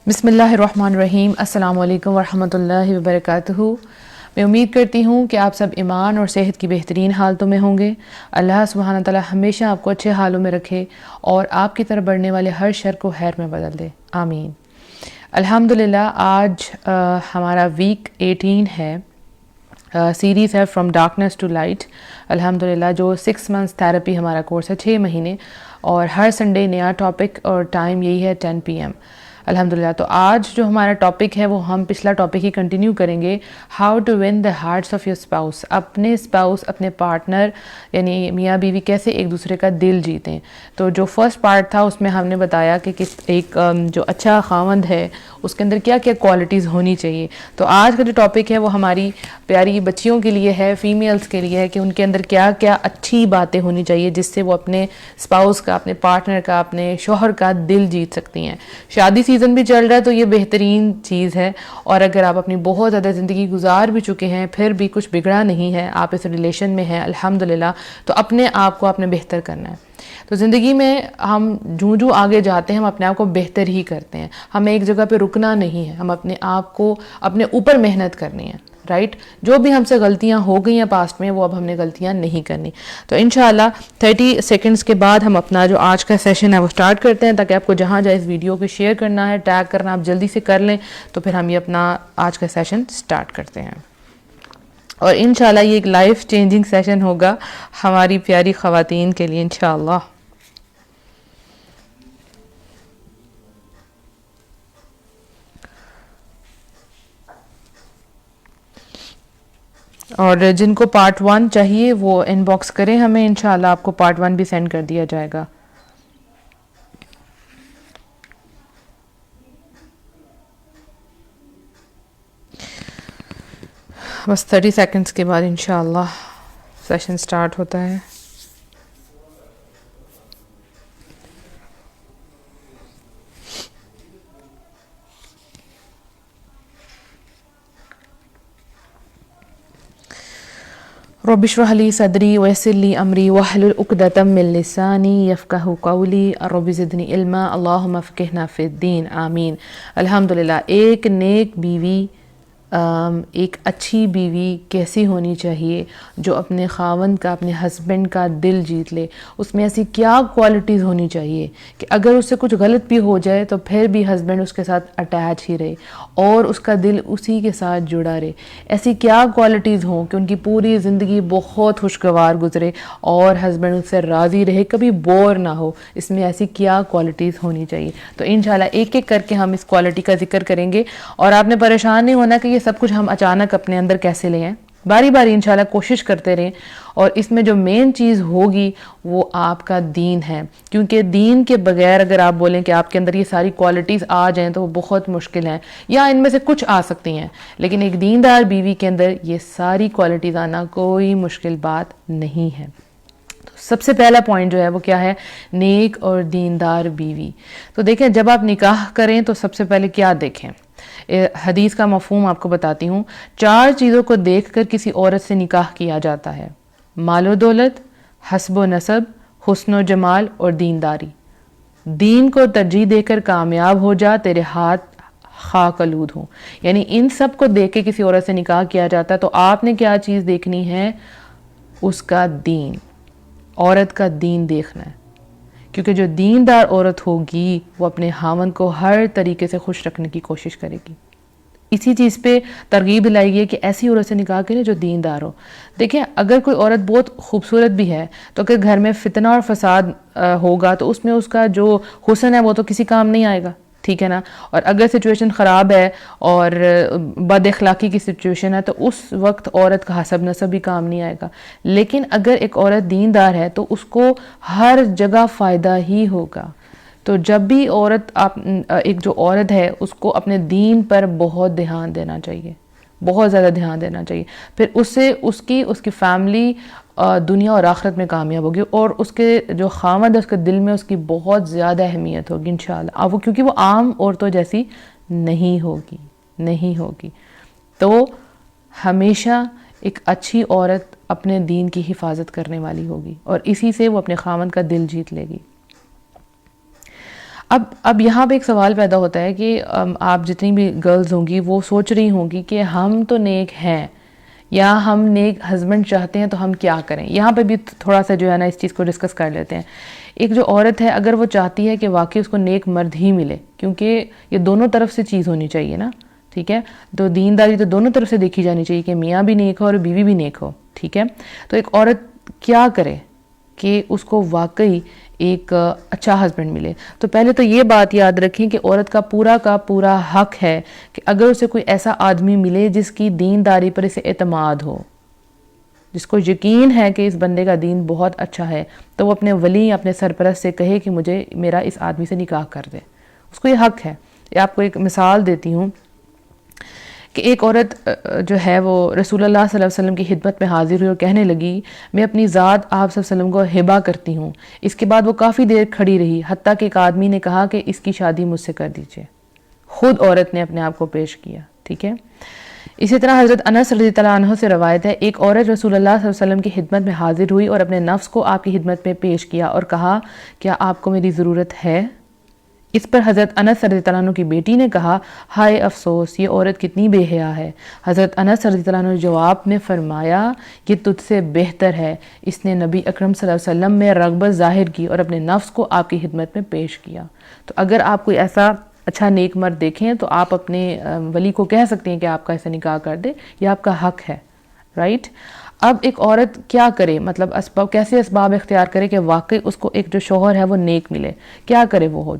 بسم اللہ الرحمن الرحیم. السلام علیکم ورحمۃ اللہ وبرکاتہ. میں امید کرتی ہوں کہ آپ سب ایمان اور صحت کی بہترین حالتوں میں ہوں گے. اللہ سبحانہ تعالیٰ ہمیشہ آپ کو اچھے حالوں میں رکھے اور آپ کی طرف بڑھنے والے ہر شر کو خیر میں بدل دے. آمین. الحمدللہ آج ہمارا ویک 18 ہے. سیریز ہے فرام ڈارکنیس ٹو لائٹ. الحمدللہ جو 6 months تھراپی ہمارا کورس ہے، 6 مہینے، اور ہر سنڈے نیا ٹاپک اور ٹائم یہی ہے 10 PM. الحمدللہ. تو آج جو ہمارا ٹاپک ہے وہ ہم پچھلا ٹاپک ہی کنٹینیو کریں گے. How to win the hearts of your spouse. اپنے اسپاؤس، اپنے پارٹنر یعنی میاں بیوی کیسے ایک دوسرے کا دل جیتیں. تو جو فرسٹ پارٹ تھا اس میں ہم نے بتایا کہ ایک جو اچھا خاوند ہے اس کے اندر کیا کیا کوالٹیز ہونی چاہیے. تو آج کا جو ٹاپک ہے وہ ہماری پیاری بچیوں کے لیے ہے، فیمیلز کے لیے ہے، کہ ان کے اندر کیا کیا اچھی باتیں ہونی چاہیے جس سے وہ اپنے اسپاؤس کا، اپنے پارٹنر کا، اپنے شوہر کا دل جیت سکتی ہیں. شادی سیزن بھی چل رہا ہے تو یہ بہترین چیز ہے. اور اگر آپ اپنی بہت زیادہ زندگی گزار بھی چکے ہیں پھر بھی کچھ بگڑا نہیں ہے، آپ اس ریلیشن میں ہیں الحمدللہ، تو اپنے آپ کو آپ نے بہتر کرنا ہے. تو زندگی میں ہم جو آگے جاتے ہیں ہم اپنے آپ کو بہتر ہی کرتے ہیں. ہمیں ایک جگہ پہ رکنا نہیں ہے، ہم اپنے آپ کو اپنے اوپر محنت کرنی ہے. رائٹ. جو بھی ہم سے غلطیاں ہو گئی ہیں پاسٹ میں وہ اب ہم نے غلطیاں نہیں کرنی. تو انشاءاللہ 30 سیکنڈز کے بعد ہم اپنا جو آج کا سیشن ہے وہ سٹارٹ کرتے ہیں، تاکہ آپ کو جہاں جائے اس ویڈیو کو شیئر کرنا ہے، ٹیگ کرنا آپ جلدی سے کر لیں. تو پھر ہم یہ اپنا آج کا سیشن سٹارٹ کرتے ہیں. اور انشاءاللہ یہ ایک لائف چینجنگ سیشن ہوگا ہماری پیاری خواتین کے لیے انشاءاللہ. اور جن کو پارٹ 1 چاہیے وہ ان باکس کریں ہمیں، انشاءاللہ آپ کو پارٹ 1 بھی سینڈ کر دیا جائے گا. بس 30 سیکنڈز کے بعد انشاءاللہ سیشن سٹارٹ ہوتا ہے. رب اشرح لی صدری ویسر لی امری واحلل عقدۃ من لسانی یفقہوا قولی. رب زدنی علما اللہم فقہنا فی الدین. آمین. الحمدللہ. ایک نیک بیوی، ایک اچھی بیوی کیسی ہونی چاہیے جو اپنے خاوند کا، اپنے ہسبینڈ کا دل جیت لے. اس میں ایسی کیا کوالٹیز ہونی چاہیے کہ اگر اس سے کچھ غلط بھی ہو جائے تو پھر بھی ہسبینڈ اس کے ساتھ اٹیچ ہی رہے اور اس کا دل اسی کے ساتھ جڑا رہے. ایسی کیا کوالٹیز ہوں کہ ان کی پوری زندگی بہت خوشگوار گزرے اور ہسبینڈ اس سے راضی رہے، کبھی بور نہ ہو. اس میں ایسی کیا کوالٹیز ہونی چاہیے. تو انشاءاللہ ایک ایک کر کے ہم اس کوالٹی کا ذکر کریں گے. اور آپ نے پریشان نہیں ہونا کہ یہ سب کچھ ہم اچانک اپنے اندر کیسے لے آئیں. باری باری انشاءاللہ کوشش کرتے رہیں. اور اس میں جو مین چیز ہوگی وہ آپ کا دین ہے، کیونکہ دین کے بغیر اگر آپ بولیں کہ آپ کے اندر یہ ساری کوالٹیز آ جائیں تو وہ بہت مشکل ہیں. یا ان میں سے کچھ آ سکتی ہیں، لیکن ایک دیندار بیوی کے اندر یہ ساری کوالٹیز آنا کوئی مشکل بات نہیں ہے. سب سے پہلا پوائنٹ جو ہے وہ کیا ہے؟ نیک اور دیندار بیوی. تو دیکھیں جب آپ نکاح کریں تو سب سے پہلے کیا دیکھیں؟ حدیث کا مفہوم آپ کو بتاتی ہوں. 4 چیزوں کو دیکھ کر کسی عورت سے نکاح کیا جاتا ہے: مال و دولت، حسب و نسب، حسن و جمال اور دینداری. دین کو ترجیح دے کر کامیاب ہو جا، تیرے ہاتھ خاک آلود ہوں. یعنی ان سب کو دیکھ کے کسی عورت سے نکاح کیا جاتا ہے. تو آپ نے کیا چیز دیکھنی ہے؟ اس کا دین. عورت کا دین دیکھنا ہے، کیونکہ جو دیندار عورت ہوگی وہ اپنے خاوند کو ہر طریقے سے خوش رکھنے کی کوشش کرے گی. اسی چیز پہ ترغیب دلائی ہے کہ ایسی عورت سے نکاح کریں جو دیندار ہو. دیکھیں اگر کوئی عورت بہت خوبصورت بھی ہے تو اگر گھر میں فتنہ اور فساد ہوگا تو اس میں اس کا جو حسن ہے وہ تو کسی کام نہیں آئے گا. ٹھیک ہے نا. اور اگر سچویشن خراب ہے اور بد اخلاقی کی سچویشن ہے تو اس وقت عورت کا حسب نسب بھی کام نہیں آئے گا. لیکن اگر ایک عورت دیندار ہے تو اس کو ہر جگہ فائدہ ہی ہوگا. تو جب بھی ایک جو عورت ہے اس کو اپنے دین پر بہت دھیان دینا چاہیے، بہت زیادہ دھیان دینا چاہیے. پھر اس کی فیملی دنیا اور آخرت میں کامیاب ہوگی، اور اس کے جو خاوند ہے اس کے دل میں اس کی بہت زیادہ اہمیت ہوگی انشاءاللہ. کیونکہ وہ عام عورتوں جیسی نہیں ہوگی. تو ہمیشہ ایک اچھی عورت اپنے دین کی حفاظت کرنے والی ہوگی اور اسی سے وہ اپنے خاوند کا دل جیت لے گی. اب یہاں پہ ایک سوال پیدا ہوتا ہے کہ آپ جتنی بھی گرلز ہوں گی وہ سوچ رہی ہوں گی کہ ہم تو نیک ہیں یا ہم نیک ہسبینڈ چاہتے ہیں تو ہم کیا کریں. یہاں پہ بھی تھوڑا سا جو ہے نا اس چیز کو ڈسکس کر لیتے ہیں. ایک جو عورت ہے اگر وہ چاہتی ہے کہ واقعی اس کو نیک مرد ہی ملے، کیونکہ یہ دونوں طرف سے چیز ہونی چاہیے نا، ٹھیک ہے، تو دینداری تو دونوں طرف سے دیکھی جانی چاہیے کہ میاں بھی نیک ہو اور بیوی بھی نیک ہو، ٹھیک ہے. تو ایک عورت کیا کرے کہ اس کو واقعی ایک اچھا ہسبینڈ ملے؟ تو پہلے تو یہ بات یاد رکھیں کہ عورت کا پورا حق ہے کہ اگر اسے کوئی ایسا آدمی ملے جس کی دینداری پر اسے اعتماد ہو، جس کو یقین ہے کہ اس بندے کا دین بہت اچھا ہے، تو وہ اپنے ولی اپنے سرپرست سے کہے کہ مجھے میرا اس آدمی سے نکاح کر دے. اس کو یہ حق ہے. آپ کو ایک مثال دیتی ہوں کہ ایک عورت جو ہے وہ رسول اللہ صلی اللہ علیہ وسلم کی خدمت میں حاضر ہوئی اور کہنے لگی میں اپنی ذات آپ صلی اللہ علیہ وسلم کو ہبہ کرتی ہوں. اس کے بعد وہ کافی دیر کھڑی رہی حتیٰ کہ ایک آدمی نے کہا کہ اس کی شادی مجھ سے کر دیجئے. خود عورت نے اپنے آپ کو پیش کیا، ٹھیک ہے. اسی طرح حضرت انس رضی اللہ عنہ سے روایت ہے ایک عورت رسول اللہ صلی اللہ علیہ وسلم کی خدمت میں حاضر ہوئی اور اپنے نفس کو آپ کی خدمت میں پیش کیا اور کہا کیا آپ کو میری ضرورت ہے؟ اس پر حضرت انس رضی اللہ عنہ کی بیٹی نے کہا ہائے افسوس یہ عورت کتنی بے حیا ہے. حضرت انس رضی اللہ عنہ جواب میں فرمایا یہ تجھ سے بہتر ہے، اس نے نبی اکرم صلی اللہ علیہ وسلم میں رغبت ظاہر کی اور اپنے نفس کو آپ کی خدمت میں پیش کیا. تو اگر آپ کوئی ایسا اچھا نیک مرد دیکھیں تو آپ اپنے ولی کو کہہ سکتے ہیں کہ آپ کا ایسا نکاح کر دے، یہ آپ کا حق ہے، رائٹ. اب ایک عورت کیا کرے، مطلب کیسے اسباب اختیار کرے کہ واقعی اس کو ایک جو شوہر ہے وہ نیک ملے؟ کیا کرے وہ ہو؟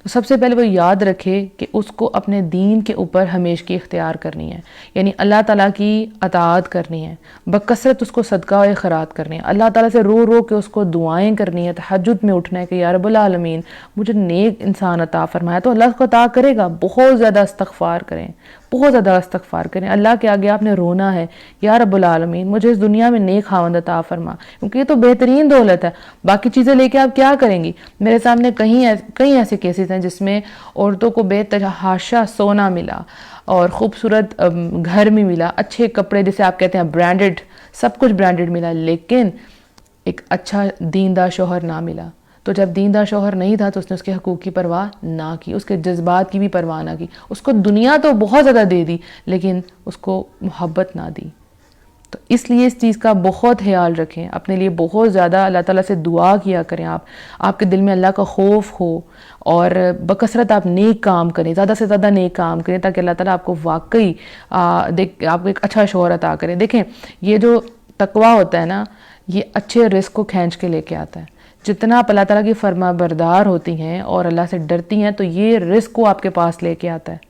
تو سب سے پہلے وہ یاد رکھے کہ اس کو اپنے دین کے اوپر ہمیشگی اختیار کرنی ہے، یعنی اللہ تعالیٰ کی اطاعت کرنی ہے، بکثرت اس کو صدقہ و خیرات کرنی ہے، اللہ تعالیٰ سے رو رو کے اس کو دعائیں کرنی ہے، تہجد میں اٹھنا ہے کہ یا رب العالمین مجھے نیک انسان عطا فرمایا. تو اللہ کو عطا کرے گا. بہت زیادہ استغفار کریں، بہت زیادہ استغفار کریں، اللہ کے آگے آپ نے رونا ہے یا رب العالمین مجھے اس دنیا میں نیک خاوند عطا فرما، کیونکہ یہ تو بہترین دولت ہے. باقی چیزیں لے کے آپ کیا کریں گی؟ میرے سامنے کئی ایسے کیسز ہیں جس میں عورتوں کو بے تحاشا سونا ملا اور خوبصورت گھر میں ملا، اچھے کپڑے جسے آپ کہتے ہیں برانڈڈ، سب کچھ برانڈڈ ملا، لیکن ایک اچھا دیندار شوہر نہ ملا. تو جب دیندار شوہر نہیں تھا تو اس نے اس کے حقوق کی پرواہ نہ کی، اس کے جذبات کی بھی پرواہ نہ کی. اس کو دنیا تو بہت زیادہ دے دی لیکن اس کو محبت نہ دی. تو اس لیے اس چیز کا بہت خیال رکھیں، اپنے لیے بہت زیادہ اللہ تعالیٰ سے دعا کیا کریں. آپ کے دل میں اللہ کا خوف ہو اور بکثرت آپ نیک کام کریں، زیادہ سے زیادہ نیک کام کریں تاکہ اللہ تعالیٰ آپ کو واقعی آپ کو ایک اچھا شوہر عطا کریں. دیکھیں یہ جو تقویٰ ہوتا ہے نا، یہ اچھے رزق کو کھینچ کے لے کے آتا ہے. جتنا آپ اللہ تعالیٰ کی فرما بردار ہوتی ہیں اور اللہ سے ڈرتی ہیں تو یہ رزق کو آپ کے پاس لے کے آتا ہے.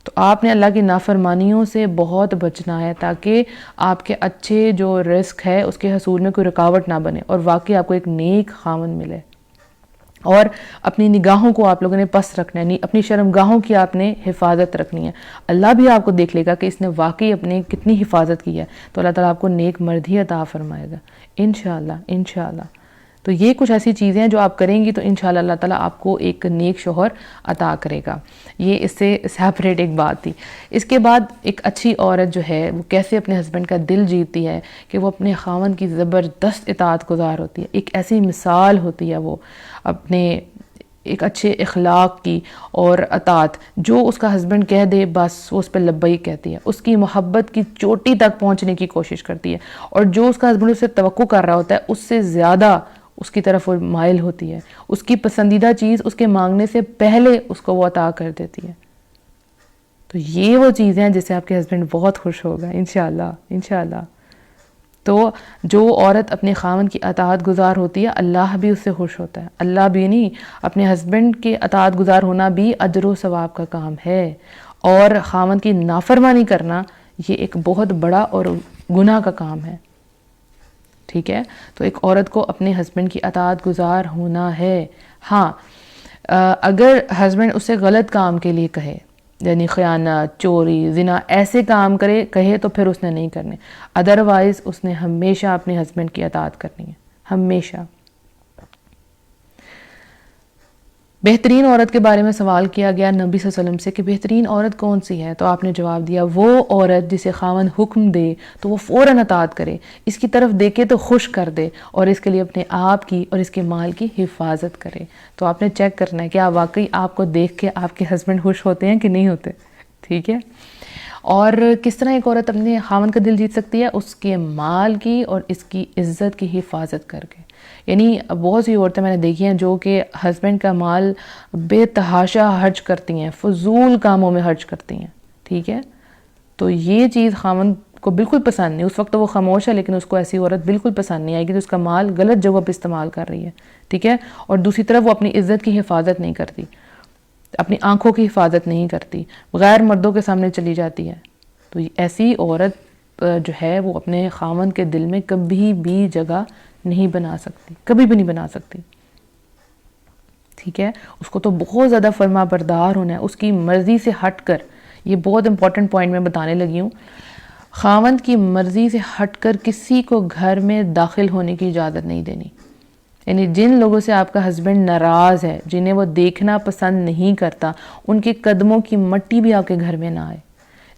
تو آپ نے اللہ کی نافرمانیوں سے بہت بچنا ہے تاکہ آپ کے اچھے جو رزق ہے اس کے حصول میں کوئی رکاوٹ نہ بنے اور واقعی آپ کو ایک نیک خاوند ملے. اور اپنی نگاہوں کو آپ لوگوں نے پس رکھنا ہے، اپنی شرمگاہوں کی آپ نے حفاظت رکھنی ہے. اللہ بھی آپ کو دیکھ لے گا کہ اس نے واقعی اپنے کتنی حفاظت کی ہے، تو اللہ تعالیٰ آپ کو نیک مرد ہی عطا فرمائے گا انشاءاللہ انشاءاللہ. تو یہ کچھ ایسی چیزیں ہیں جو آپ کریں گی تو انشاءاللہ اللہ تعالیٰ آپ کو ایک نیک شوہر عطا کرے گا. یہ اس سے سیپریٹ ایک بات تھی. اس کے بعد ایک اچھی عورت جو ہے وہ کیسے اپنے ہسبینڈ کا دل جیتتی ہے کہ وہ اپنے خاوند کی زبردست اطاعت گزار ہوتی ہے. ایک ایسی مثال ہوتی ہے وہ اپنے ایک اچھے اخلاق کی اور اطاعت. جو اس کا ہسبینڈ کہہ دے بس وہ اس پہ لبیک کہتی ہے، اس کی محبت کی چوٹی تک پہنچنے کی کوشش کرتی ہے، اور جو اس کا ہسبینڈ اس سے توقع کر رہا ہوتا ہے اس سے زیادہ اس کی طرف وہ مائل ہوتی ہے. اس کی پسندیدہ چیز اس کے مانگنے سے پہلے اس کو وہ عطا کر دیتی ہے. تو یہ وہ چیزیں ہیں جس سے آپ کے ہسبینڈ بہت خوش ہوگا انشاءاللہ انشاءاللہ. تو جو عورت اپنے خاوند کی اطاعت گزار ہوتی ہے اللہ بھی اس سے خوش ہوتا ہے. اللہ بھی نہیں، اپنے ہسبینڈ کے اطاعت گزار ہونا بھی اجر و ثواب کا کام ہے، اور خاوند کی نافرمانی کرنا یہ ایک بہت بڑا اور گناہ کا کام ہے. ٹھیک ہے، تو ایک عورت کو اپنے ہسبینڈ کی اطاعت گزار ہونا ہے. ہاں اگر ہسبینڈ اسے غلط کام کے لیے کہے، یعنی خیانت، چوری، زنا ایسے کام کہے تو پھر اس نے نہیں کرنے. ادروائز اس نے ہمیشہ اپنے ہسبینڈ کی اطاعت کرنی ہے، ہمیشہ. بہترین عورت کے بارے میں سوال کیا گیا نبی صلی اللہ علیہ وسلم سے کہ بہترین عورت کون سی ہے؟ تو آپ نے جواب دیا وہ عورت جسے خاوند حکم دے تو وہ فوراً اطاعت کرے، اس کی طرف دیکھے تو خوش کر دے، اور اس کے لیے اپنے آپ کی اور اس کے مال کی حفاظت کرے۔ تو آپ نے چیک کرنا ہے کہ آپ واقعی آپ کو دیکھ کے آپ کے ہسبینڈ خوش ہوتے ہیں کہ نہیں ہوتے، ٹھیک ہے؟ اور کس طرح ایک عورت اپنے خاوند کا دل جیت سکتی ہے؟ اس کے مال کی اور اس کی عزت کی حفاظت کر کے۔ یعنی بہت سی عورتیں میں نے دیکھی ہیں جو کہ ہسبینڈ کا مال بے تحاشا خرچ کرتی ہیں، فضول کاموں میں خرچ کرتی ہیں، ٹھیک ہے؟ تو یہ چیز خاوند کو بالکل پسند نہیں، اس وقت تو وہ خاموش ہے لیکن اس کو ایسی عورت بالکل پسند نہیں آئے گی جو اس کا مال غلط جگہ پہ استعمال کر رہی ہے، ٹھیک ہے؟ اور دوسری طرف وہ اپنی عزت کی حفاظت نہیں کرتی، اپنی آنکھوں کی حفاظت نہیں کرتی، غیر مردوں کے سامنے چلی جاتی ہے۔ تو ایسی عورت جو ہے وہ اپنے خاوند کے دل میں کبھی بھی جگہ نہیں بنا سکتی، کبھی بھی نہیں بنا سکتی، ٹھیک ہے؟ اس کو تو بہت زیادہ فرما بردار ہونا ہے، اس کی مرضی سے ہٹ کر، یہ بہت امپورٹنٹ پوائنٹ میں بتانے لگی ہوں، خاوند کی مرضی سے ہٹ کر کسی کو گھر میں داخل ہونے کی اجازت نہیں دینی۔ یعنی جن لوگوں سے آپ کا ہسبینڈ ناراض ہے، جنہیں وہ دیکھنا پسند نہیں کرتا، ان کے قدموں کی مٹی بھی آپ کے گھر میں نہ آئے۔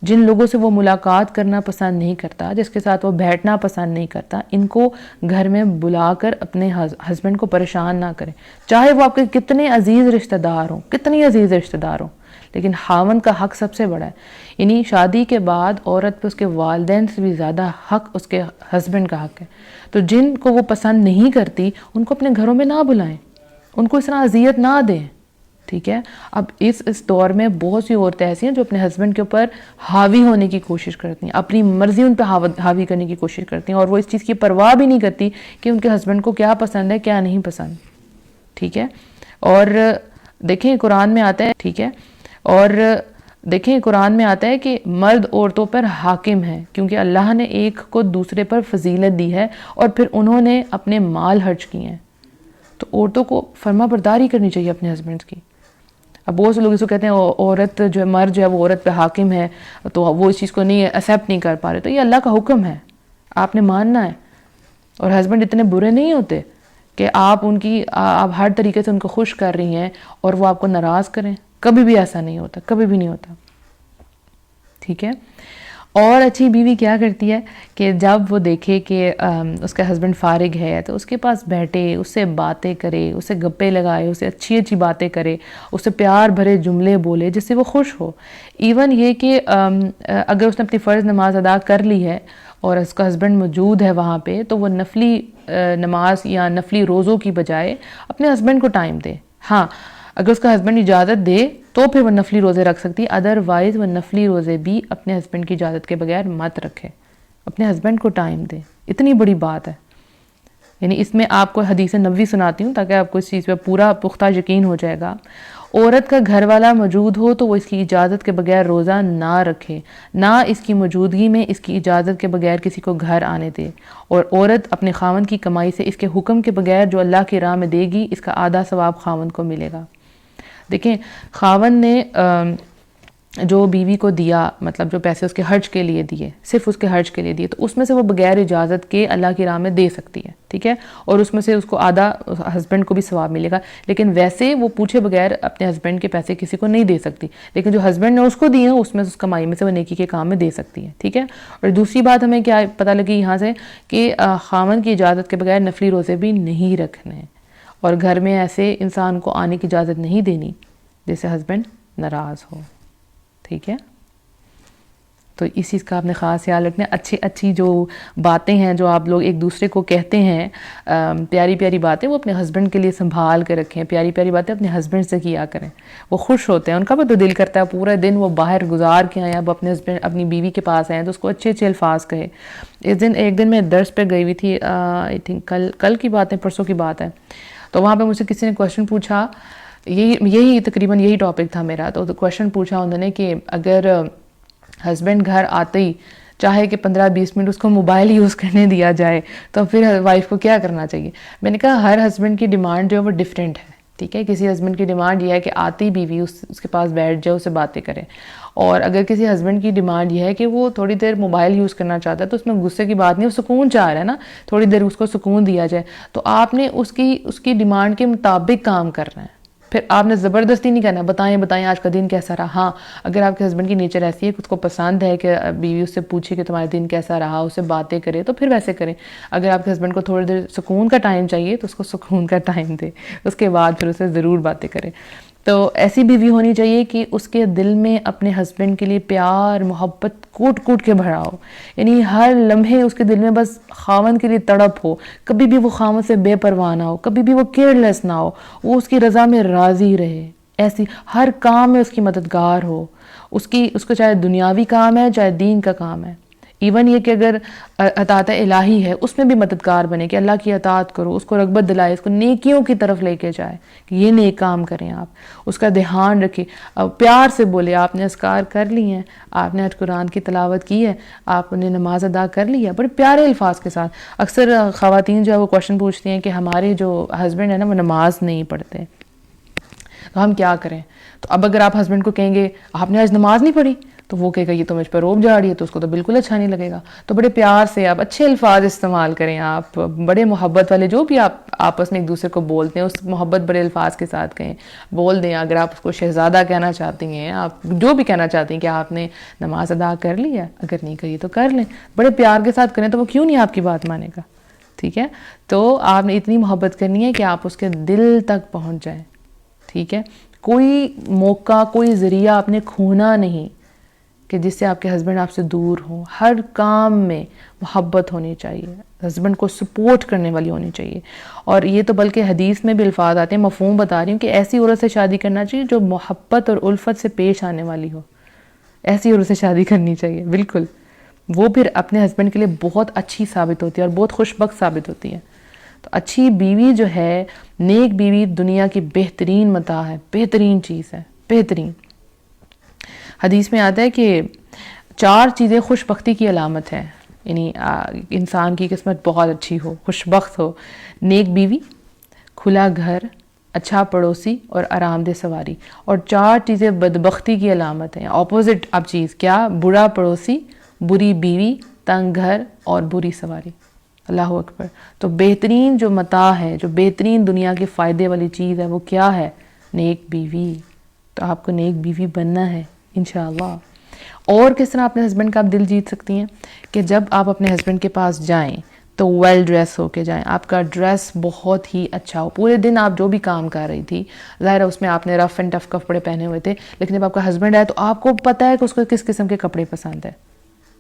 جن لوگوں سے وہ ملاقات کرنا پسند نہیں کرتا، جس کے ساتھ وہ بیٹھنا پسند نہیں کرتا، ان کو گھر میں بلا کر اپنے ہسبینڈ کو پریشان نہ کریں، چاہے وہ آپ کے کتنے عزیز رشتہ دار ہوں، کتنی عزیز رشتہ دار ہوں، لیکن خاوند کا حق سب سے بڑا ہے۔ یعنی شادی کے بعد عورت پہ اس کے والدین سے بھی زیادہ حق اس کے ہسبینڈ کا حق ہے۔ تو جن کو وہ پسند نہیں کرتی ان کو اپنے گھروں میں نہ بلائیں، ان کو اس طرح اذیت نہ دیں، ٹھیک ہے؟ اب اس دور میں بہت سی عورتیں ایسی ہیں جو اپنے ہسبینڈ کے اوپر حاوی ہونے کی کوشش کرتی ہیں، اپنی مرضی ان پہ حاوی کرنے کی کوشش کرتی ہیں، اور وہ اس چیز کی پرواہ بھی نہیں کرتی کہ ان کے ہسبینڈ کو کیا پسند ہے کیا نہیں پسند، ٹھیک ہے؟ اور دیکھیں قرآن میں آتا ہے، ٹھیک ہے؟ اور دیکھیں قرآن میں آتا ہے کہ مرد عورتوں پر حاکم ہے کیونکہ اللہ نے ایک کو دوسرے پر فضیلت دی ہے اور پھر انہوں نے اپنے مال خرچ کیے ہیں۔ تو عورتوں کو فرما برداری کرنی چاہیے اپنے ہسبینڈ کی۔ اب بہت سے لوگ اس کو کہتے ہیں عورت جو ہے، مرد جو ہے وہ عورت پہ حاکم ہے تو وہ اس چیز کو نہیں ایکسیپٹ نہیں کر پا رہے، تو یہ اللہ کا حکم ہے، آپ نے ماننا ہے۔ اور ہسبینڈ اتنے برے نہیں ہوتے کہ آپ ہر طریقے سے ان کو خوش کر رہی ہیں اور وہ آپ کو ناراض کریں، کبھی بھی ایسا نہیں ہوتا، کبھی بھی نہیں ہوتا، ٹھیک ہے؟ اور اچھی بیوی کیا کرتی ہے کہ جب وہ دیکھے کہ اس کا ہسبینڈ فارغ ہے تو اس کے پاس بیٹھے، اس سے باتیں کرے، اسے گپے لگائے، اسے اچھی اچھی باتیں کرے، اسے پیار بھرے جملے بولے جس سے وہ خوش ہو۔ ایون یہ کہ اگر اس نے اپنی فرض نماز ادا کر لی ہے اور اس کا ہسبینڈ موجود ہے وہاں پہ، تو وہ نفلی نماز یا نفلی روزوں کی بجائے اپنے ہسبینڈ کو ٹائم دے۔ ہاں اگر اس کا ہسبینڈ اجازت دے تو پھر وہ نفلی روزے رکھ سکتی، ادروائز وہ نفلی روزے بھی اپنے ہسبینڈ کی اجازت کے بغیر مت رکھے، اپنے ہسبینڈ کو ٹائم دے، اتنی بڑی بات ہے۔ یعنی اس میں آپ کو حدیث نبوی سناتی ہوں تاکہ آپ کو اس چیز پہ پورا پختہ یقین ہو جائے گا۔ عورت کا گھر والا موجود ہو تو وہ اس کی اجازت کے بغیر روزہ نہ رکھے، نہ اس کی موجودگی میں اس کی اجازت کے بغیر کسی کو گھر آنے دے، اور عورت اپنے خاوند کی کمائی سے اس کے حکم کے بغیر جو اللہ کی راہ میں دے گی اس کا آدھا ثواب خاوند کو ملے گا۔ دیکھیں خاوند نے جو بیوی کو دیا، مطلب جو پیسے اس کے حج کے لیے دیے، صرف اس کے حج کے لیے دیے، تو اس میں سے وہ بغیر اجازت کے اللہ کی راہ میں دے سکتی ہے، ٹھیک ہے؟ اور اس میں سے اس کو آدھا ہسبینڈ کو بھی ثواب ملے گا، لیکن ویسے وہ پوچھے بغیر اپنے ہسبینڈ کے پیسے کسی کو نہیں دے سکتی، لیکن جو ہسبینڈ نے اس کو دیے ہیں اس میں سے اس کمائی میں سے وہ نیکی کے کام میں دے سکتی ہے، ٹھیک ہے؟ اور دوسری بات ہمیں کیا پتہ لگی یہاں سے کہ خاوند کی اجازت کے بغیر نفلی روزے بھی نہیں رکھنے، اور گھر میں ایسے انسان کو آنے کی اجازت نہیں دینی جس سے ہسبینڈ ناراض ہو، ٹھیک ہے؟ تو اس چیز کا آپ نے خاص خیال رکھنا ہے۔ اچھی جو باتیں ہیں جو آپ لوگ ایک دوسرے کو کہتے ہیں، پیاری پیاری باتیں، وہ اپنے ہسبینڈ کے لیے سنبھال کے رکھیں، پیاری پیاری باتیں اپنے ہسبینڈ سے کیا کریں، وہ خوش ہوتے ہیں، ان کا بھی تو دل کرتا ہے پورا دن وہ باہر گزار کے آئے، اب اپنے ہسبینڈ اپنی بیوی کے پاس آئے تو اس کو اچھے اچھے الفاظ کہے۔ ایک دن میں درس پہ گئی ہوئی تھی، آئی تھنک کل کی بات ہے، پرسوں کی بات ہے، تو وہاں پہ مجھ سے کسی نے کویشچن پوچھا، یہی تقریباً یہی ٹاپک تھا میرا، تو کویشچن پوچھا انہوں نے کہ اگر ہسبینڈ گھر آتے ہی چاہے کہ 15-20 منٹ اس کو موبائل یوز کرنے دیا جائے تو پھر وائف کو کیا کرنا چاہیے؟ میں نے کہا ہر ہسبینڈ کی ڈیمانڈ جو ہے وہ ڈیفرنٹ ہے، ٹھیک ہے؟ کسی ہسبینڈ کی ڈیمانڈ یہ ہے کہ آتی بیوی اس کے پاس بیٹھ جائے، اس سے باتیں کرے، اور اگر کسی ہسبینڈ کی ڈیمانڈ یہ ہے کہ وہ تھوڑی دیر موبائل یوز کرنا چاہتا ہے تو اس میں غصے کی بات نہیں، وہ سکون چاہ رہا ہے نا، تھوڑی دیر اس کو سکون دیا جائے، تو آپ نے اس کی ڈیمانڈ کے مطابق کام کرنا ہے، پھر آپ نے زبردستی نہیں کرنا بتائیں آج کا دن کیسا رہا. ہاں اگر آپ کے ہسبینڈ کی نیچر ایسی ہے کہ اس کو پسند ہے کہ بیوی اس سے پوچھے کہ تمہارے دن کیسا رہا, اس سے باتیں کرے, تو پھر ویسے کریں. اگر آپ کے ہسبینڈ کو تھوڑی دیر سکون کا ٹائم چاہیے تو اس کو سکون کا ٹائم دے, اس کے بعد پھر اسے ضرور باتیں کریں. تو ایسی بیوی ہونی چاہیے کہ اس کے دل میں اپنے ہسبینڈ کے لیے پیار محبت کوٹ کوٹ کے بھرا ہو, یعنی ہر لمحے اس کے دل میں بس خاوند کے لیے تڑپ ہو, کبھی بھی وہ خاوند سے بے پرواہ نہ ہو, کبھی بھی وہ کیئرلیس نہ ہو, وہ اس کی رضا میں راضی رہے, ایسی ہر کام میں اس کی مددگار ہو, اس کو چاہے دنیاوی کام ہے چاہے دین کا کام ہے, ایون یہ کہ اگر اطاعت الہی ہے اس میں بھی مددگار بنے کہ اللہ کی اطاعت کرو, اس کو رغبت دلائے, اس کو نیکیوں کی طرف لے کے جائے کہ یہ نیک کام کریں, آپ اس کا دھیان رکھیں, پیار سے بولے آپ نے اذکار کر لی ہیں, آپ نے آج قرآن کی تلاوت کی ہے, آپ نے نماز ادا کر لی ہے, بڑے پیارے الفاظ کے ساتھ. اکثر خواتین جو ہے وہ کوشچن پوچھتی ہیں کہ ہمارے جو ہسبینڈ ہیں نا وہ نماز نہیں پڑھتے تو ہم کیا کریں. تو اب اگر آپ ہسبینڈ کو کہیں گے آپ نے آج نماز نہیں پڑھی تو وہ کہے گا یہ تو مجھ پہ روب جا رہی ہے, تو اس کو تو بالکل اچھا نہیں لگے گا. تو بڑے پیار سے آپ اچھے الفاظ استعمال کریں, آپ بڑے محبت والے جو بھی آپ آپس میں ایک دوسرے کو بولتے ہیں اس محبت بڑے الفاظ کے ساتھ کہیں, بول دیں. اگر آپ اس کو شہزادہ کہنا چاہتی ہیں, آپ جو بھی کہنا چاہتی ہیں کہ آپ نے نماز ادا کر لی ہے, اگر نہیں کری تو کر لیں, بڑے پیار کے ساتھ کریں تو وہ کیوں نہیں آپ کی بات مانے گا. ٹھیک ہے, تو آپ نے اتنی محبت کرنی ہے کہ آپ اس کے دل تک پہنچ جائیں. ٹھیک ہے, کوئی موقع کوئی ذریعہ آپ نے کھونا نہیں کہ جس سے آپ کے ہسبینڈ آپ سے دور ہوں. ہر کام میں محبت ہونی چاہیے, ہسبینڈ کو سپورٹ کرنے والی ہونی چاہیے. اور یہ تو بلکہ حدیث میں بھی الفاظ آتے ہیں, مفہوم بتا رہی ہوں کہ ایسی عورت سے شادی کرنا چاہیے جو محبت اور الفت سے پیش آنے والی ہو, ایسی عورت سے شادی کرنی چاہیے. بالکل, وہ پھر اپنے ہسبینڈ کے لیے بہت اچھی ثابت ہوتی ہے اور بہت خوش بخت ثابت ہوتی ہے. تو اچھی بیوی جو ہے, نیک بیوی دنیا کی بہترین متاع ہے, بہترین چیز ہے, بہترین. حدیث میں آتا ہے کہ 4 چیزیں خوش بختی کی علامت ہے, یعنی انسان کی قسمت بہت اچھی ہو, خوش بخت ہو. نیک بیوی, کھلا گھر, اچھا پڑوسی اور آرام دہ سواری. اور 4 چیزیں بدبختی کی علامت ہیں, اپوزٹ اب چیز کیا, برا پڑوسی, بری بیوی, تنگ گھر اور بری سواری. اللہ اکبر. تو بہترین جو متاع ہے, جو بہترین دنیا کے فائدے والی چیز ہے وہ کیا ہے, نیک بیوی. تو آپ کو نیک بیوی بننا ہے انشاءاللہ. اور کس طرح اپنے ہسبینڈ کا آپ دل جیت سکتی ہیں کہ جب آپ اپنے ہسبینڈ کے پاس جائیں تو ویل ڈریس ہو کے جائیں, آپ کا ڈریس بہت ہی اچھا ہو. پورے دن آپ جو بھی کام کر رہی تھی, ظاہر ہے اس میں آپ نے رف اینڈ ٹف کپڑے پہنے ہوئے تھے, لیکن جب آپ کا ہسبینڈ آئے تو آپ کو پتہ ہے کہ اس کو کس قسم کے کپڑے پسند ہے.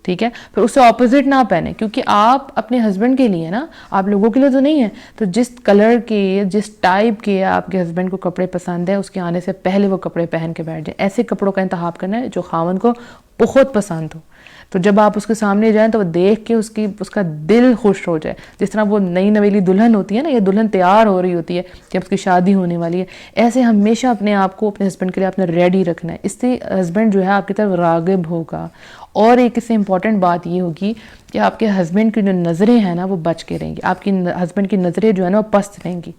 ٹھیک ہے, پھر اس سے اپوزٹ نہ پہنے, کیونکہ آپ اپنے ہسبینڈ کے لیے نا, آپ لوگوں کے لیے تو نہیں ہے. تو جس کلر کے جس ٹائپ کے آپ کے ہسبینڈ کو کپڑے پسند ہے اس کے آنے سے پہلے وہ کپڑے پہن کے بیٹھ جائیں. ایسے کپڑوں کا انتخاب کرنا ہے جو خاوند کو بہت پسند ہو. تو جب آپ اس کے سامنے جائیں تو وہ دیکھ کے اس کا دل خوش ہو جائے. جس طرح وہ نئی نویلی دلہن ہوتی ہے نا, یہ دلہن تیار ہو رہی ہوتی ہے کہ اب اس کی شادی ہونے والی ہے, ایسے ہمیشہ اپنے آپ کو اپنے ہسبینڈ کے لیے آپ نے ریڈی رکھنا ہے. اس سے ہسبینڈ جو ہے آپ کی طرف راغب ہوگا. اور ایک اس سے امپورٹنٹ بات یہ ہوگی کہ آپ کے ہسبینڈ کی جو نظریں ہیں نا وہ بچ کے رہیں گی. آپ کی ہسبینڈ کی نظریں جو ہے نا وہ پست رہیں گی,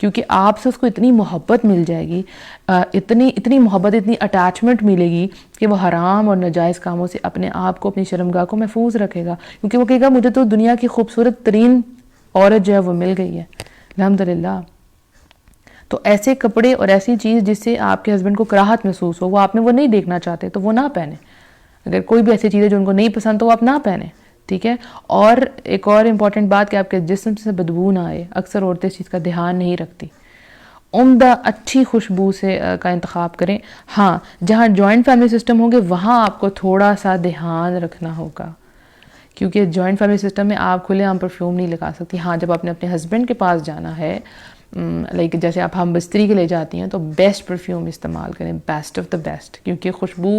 کیونکہ آپ سے اس کو اتنی محبت مل جائے گی, اتنی محبت, اتنی اٹیچمنٹ ملے گی کہ وہ حرام اور ناجائز کاموں سے اپنے آپ کو, اپنی شرمگاہ کو محفوظ رکھے گا. کیونکہ وہ کہے گا مجھے تو دنیا کی خوبصورت ترین عورت جو ہے وہ مل گئی ہے, الحمدللہ. تو ایسے کپڑے اور ایسی چیز جس سے آپ کے ہسبینڈ کو کراہت محسوس ہو, وہ آپ میں وہ نہیں دیکھنا چاہتے تو وہ نہ پہنے. اگر کوئی بھی ایسی چیز ہے جو ان کو نہیں پسند تو وہ آپ نہ پہنیں. ٹھیک ہے, اور ایک اور امپورٹنٹ بات کہ آپ کے جسم سے بدبو نہ آئے. اکثر عورتیں اس چیز کا دھیان نہیں رکھتی. عمدہ اچھی خوشبو سے کا انتخاب کریں. ہاں, جہاں جوائنٹ فیملی سسٹم ہوں گے وہاں آپ کو تھوڑا سا دھیان رکھنا ہوگا, کیونکہ جوائنٹ فیملی سسٹم میں آپ کھلے عام پرفیوم نہیں لگا سکتی. ہاں, جب آپ نے اپنے ہسبینڈ کے پاس جانا ہے, لائک جیسے آپ ہم بستری کے لے جاتی ہیں تو بیسٹ پرفیوم استعمال کریں, بیسٹ آف دا بیسٹ, کیونکہ خوشبو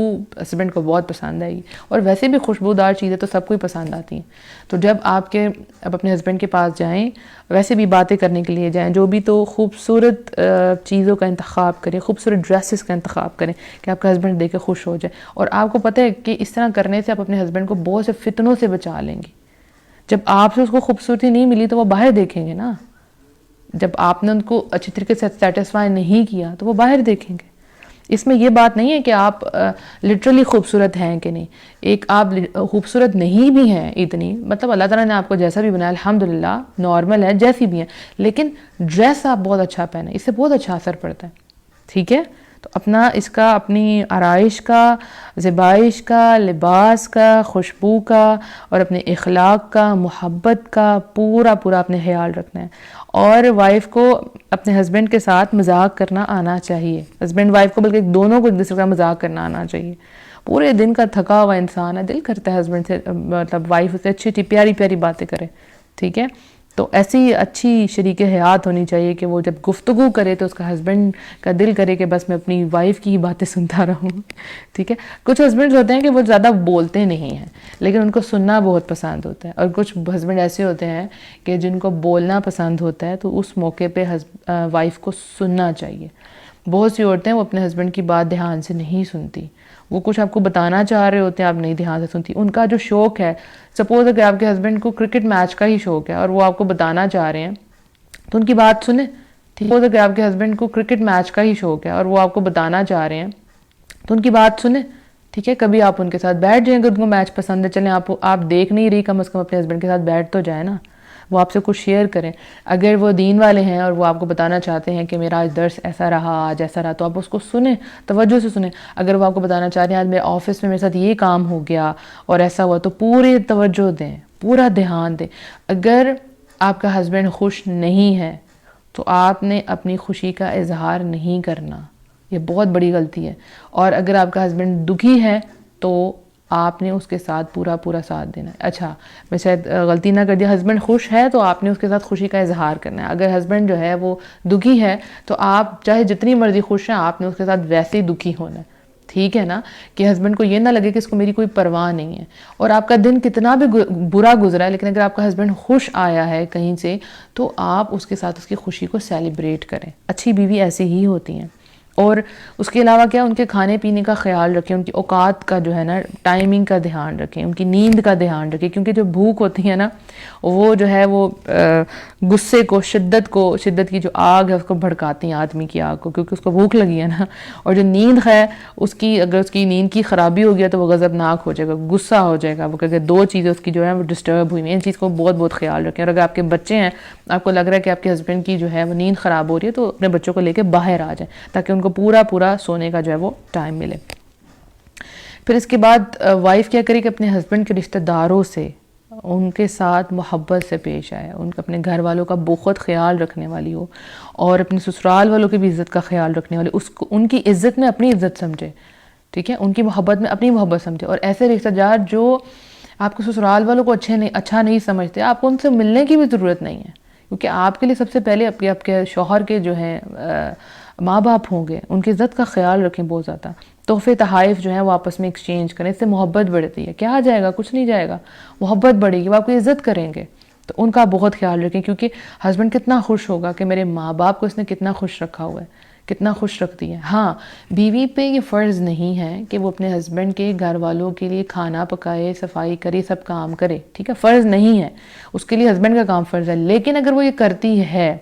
ہسبینڈ کو بہت پسند آئی. اور ویسے بھی خوشبودار چیزیں تو سب کو ہی پسند آتی ہیں. تو جب آپ اپنے ہسبینڈ کے پاس جائیں, ویسے بھی باتیں کرنے کے لیے جائیں, جو بھی تو خوبصورت چیزوں کا انتخاب کریں, خوبصورت ڈریسز کا انتخاب کریں کہ آپ کا ہسبینڈ دیکھ کے خوش ہو جائے. اور آپ کو پتہ ہے کہ اس طرح کرنے سے آپ اپنے ہسبینڈ کو بہت سے فتنوں سے بچا لیں گی. جب آپ سے اس کو خوبصورتی نہیں ملی تو وہ باہر دیکھیں گے نا, جب آپ نے ان کو اچھی طریقے سے سیٹسفائی نہیں کیا تو وہ باہر دیکھیں گے. اس میں یہ بات نہیں ہے کہ آپ لٹرلی خوبصورت ہیں کہ نہیں, ایک آپ خوبصورت نہیں بھی ہیں اتنی, مطلب اللہ تعالیٰ نے آپ کو جیسا بھی بنایا الحمدللہ نارمل ہے جیسی بھی ہیں, لیکن ڈریس آپ بہت اچھا پہنیں, اس سے بہت اچھا اثر پڑتا ہے. ٹھیک ہے. تو اپنا اس کا اپنی آرائش کا، زیبائش کا، لباس کا، خوشبو کا اور اپنے اخلاق کا، محبت کا پورا اپنے خیال رکھنا ہے. اور وائف کو اپنے ہسبینڈ کے ساتھ مذاق کرنا آنا چاہیے. ہسبینڈ وائف کو بلکہ دونوں کو ایک دوسرے کا مذاق کرنا آنا چاہیے. پورے دن کا تھکا ہوا انسان ہے، دل کرتا ہے ہسبینڈ سے مطلب وائف سے اچھی اچھی پیاری پیاری باتیں کرے. ٹھیک ہے. تو ایسی اچھی شریک حیات ہونی چاہیے کہ وہ جب گفتگو کرے تو اس کا ہسبینڈ کا دل کرے کہ بس میں اپنی وائف کی ہی باتیں سنتا رہوں. ٹھیک ہے. کچھ ہسبینڈ ہوتے ہیں کہ وہ زیادہ بولتے نہیں ہیں لیکن ان کو سننا بہت پسند ہوتا ہے، اور کچھ ہسبینڈ ایسے ہوتے ہیں کہ جن کو بولنا پسند ہوتا ہے تو اس موقع پہ وائف کو سننا چاہیے. بہت سی عورتیں وہ اپنے ہسبینڈ کی بات دھیان سے نہیں سنتی، وہ کچھ آپ کو بتانا چاہ رہے ہوتے ہیں آپ نہیں دھیان سے سنتی. ان کا جو شوق ہے، سپوز اگر آپ کے ہسبینڈ کو کرکٹ میچ کا ہی شوق ہے اور وہ آپ کو بتانا چاہ رہے ہیں تو ان کی بات سنیں. سپوز اگر آپ کے ہسبینڈ کو کرکٹ میچ کا ہی شوق ہے اور وہ آپ کو بتانا چاہ رہے ہیں تو ان کی بات سنیں. ٹھیک ہے. کبھی آپ ان کے ساتھ بیٹھ جائیں، اگر ان کو میچ پسند ہے، چلیں آپ دیکھ نہیں رہی، کم از کم اپنے ہسبینڈ کے ساتھ بیٹھ تو جائیں نا، وہ آپ سے کچھ شیئر کریں. اگر وہ دین والے ہیں اور وہ آپ کو بتانا چاہتے ہیں کہ میرا آج درس ایسا رہا، آج ایسا رہا، تو آپ اس کو سنیں، توجہ سے سنیں. اگر وہ آپ کو بتانا چاہ رہے ہیں آج میرے آفس میں میرے ساتھ یہ کام ہو گیا اور ایسا ہوا، تو پوری توجہ دیں، پورا دھیان دیں. اگر آپ کا ہسبینڈ خوش نہیں ہے تو آپ نے اپنی خوشی کا اظہار نہیں کرنا، یہ بہت بڑی غلطی ہے. اور اگر آپ کا ہسبینڈ دکھی ہے تو آپ نے اس کے ساتھ پورا ساتھ دینا ہے. اچھا میں شاید غلطی نہ کر دیا، ہسبینڈ خوش ہے تو آپ نے اس کے ساتھ خوشی کا اظہار کرنا ہے. اگر ہسبینڈ جو ہے وہ دکھی ہے تو آپ چاہے جتنی مرضی خوش ہیں، آپ نے اس کے ساتھ ویسے ہی دکھی ہونا ہے. ٹھیک ہے نا، کہ ہسبینڈ کو یہ نہ لگے کہ اس کو میری کوئی پرواہ نہیں ہے. اور آپ کا دن کتنا بھی برا گزرا ہے لیکن اگر آپ کا ہسبینڈ خوش آیا ہے کہیں سے تو آپ اس کے ساتھ اس کی خوشی کو سیلیبریٹ کریں. اچھی بیوی ایسی ہی ہوتی ہیں. اور اس کے علاوہ کیا، ان کے کھانے پینے کا خیال رکھیں، ان کی اوقات کا جو ہے نا ٹائمنگ کا دھیان رکھیں، ان کی نیند کا دھیان رکھیں. کیونکہ جو بھوک ہوتی ہے نا وہ جو ہے وہ غصے کو، شدت کی جو آگ ہے اس کو بھڑکاتی ہیں، آدمی کی آگ کو، کیونکہ اس کو بھوک لگی ہے نا. اور جو نیند ہے اگر اس کی نیند کی خرابی ہو گیا تو وہ غضبناک ہو جائے گا، غصہ ہو جائے گا. وہ کہ دو چیزیں اس کی جو ہے وہ ڈسٹرب ہوئی ہیں، ان چیز کو بہت خیال رکھیں. اور اگر آپ کے بچے ہیں، آپ کو لگ رہا ہے کہ آپ کے ہسبینڈ کی جو ہے وہ نیند خراب ہو رہی ہے، تو اپنے بچوں کو لے کے باہر آ جائیں تاکہ ان کو پورا سونے کا جو ہے وہ ٹائم ملے. پھر اس کے بعد وائف کیا کرے کہ اپنے ہسبینڈ کے رشتہ داروں سے، ان کے ساتھ محبت سے پیش آئے، ان کو اپنے گھر والوں کا بہت خیال رکھنے والی ہو، اور اپنے سسرال والوں کی بھی عزت کا خیال رکھنے والی، ان کی عزت میں اپنی عزت سمجھے. ٹھیک ہے. ان کی محبت میں اپنی محبت سمجھے. اور ایسے رشتہ دار جو آپ کے سسرال والوں کو اچھا نہیں سمجھتے، آپ کو ان سے ملنے کی بھی ضرورت نہیں ہے، کیونکہ آپ کے لیے سب سے پہلے آپ کے شوہر کے جو ہیں ماں باپ ہوں گے. ان کی عزت کا خیال رکھیں بہت زیادہ. تحفے تحائف جو ہیں وہ آپس میں ایکسچینج کریں، اس سے محبت بڑھتی ہے. کیا جائے گا؟ کچھ نہیں جائے گا. محبت بڑھے گی، وہ آپ کی عزت کریں گے. تو ان کا بہت خیال رکھیں، کیونکہ ہسبینڈ کتنا خوش ہوگا کہ میرے ماں باپ کو اس نے کتنا خوش رکھا ہوا ہے، کتنا خوش رکھتی ہے. ہاں بیوی پہ یہ فرض نہیں ہے کہ وہ اپنے ہسبینڈ کے گھر والوں کے لیے کھانا پکائے، صفائی کرے، سب کام کرے. ٹھیک ہے. فرض نہیں ہے، اس کے لیے ہسبینڈ کا کام فرض ہے. لیکن اگر وہ یہ کرتی ہے،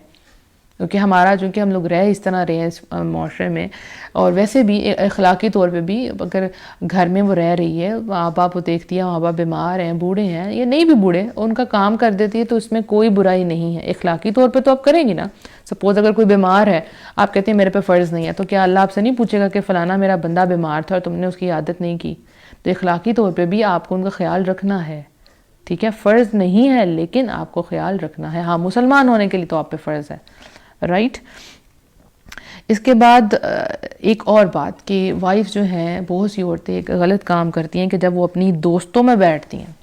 کیونکہ چونکہ ہم لوگ اس طرح رہے ہیں اس معاشرے میں، اور ویسے بھی اخلاقی طور پہ بھی اگر گھر میں وہ رہ رہی ہے، ماں باپ وہ دیکھتی ہے، ماں باپ بیمار ہیں، بوڑھے ہیں یا نہیں بھی بوڑھے، ان کا کام کر دیتی ہے تو اس میں کوئی برائی نہیں ہے. اخلاقی طور پہ تو آپ کریں گی نا. سپوز اگر کوئی بیمار ہے، آپ کہتے ہیں میرے پہ فرض نہیں ہے، تو کیا اللہ آپ سے نہیں پوچھے گا کہ فلانا میرا بندہ بیمار تھا اور تم نے اس کی عادت نہیں کی؟ تو اخلاقی طور پہ بھی آپ کو ان کا خیال رکھنا ہے. ٹھیک ہے. فرض نہیں ہے لیکن آپ کو خیال رکھنا ہے. ہاں مسلمان ہونے کے لیے تو آپ پہ فرض ہے. رائٹ. اس کے بعد ایک اور بات کہ وائف جو ہیں، بہت سی عورتیں ایک غلط کام کرتی ہیں کہ جب وہ اپنی دوستوں میں بیٹھتی ہیں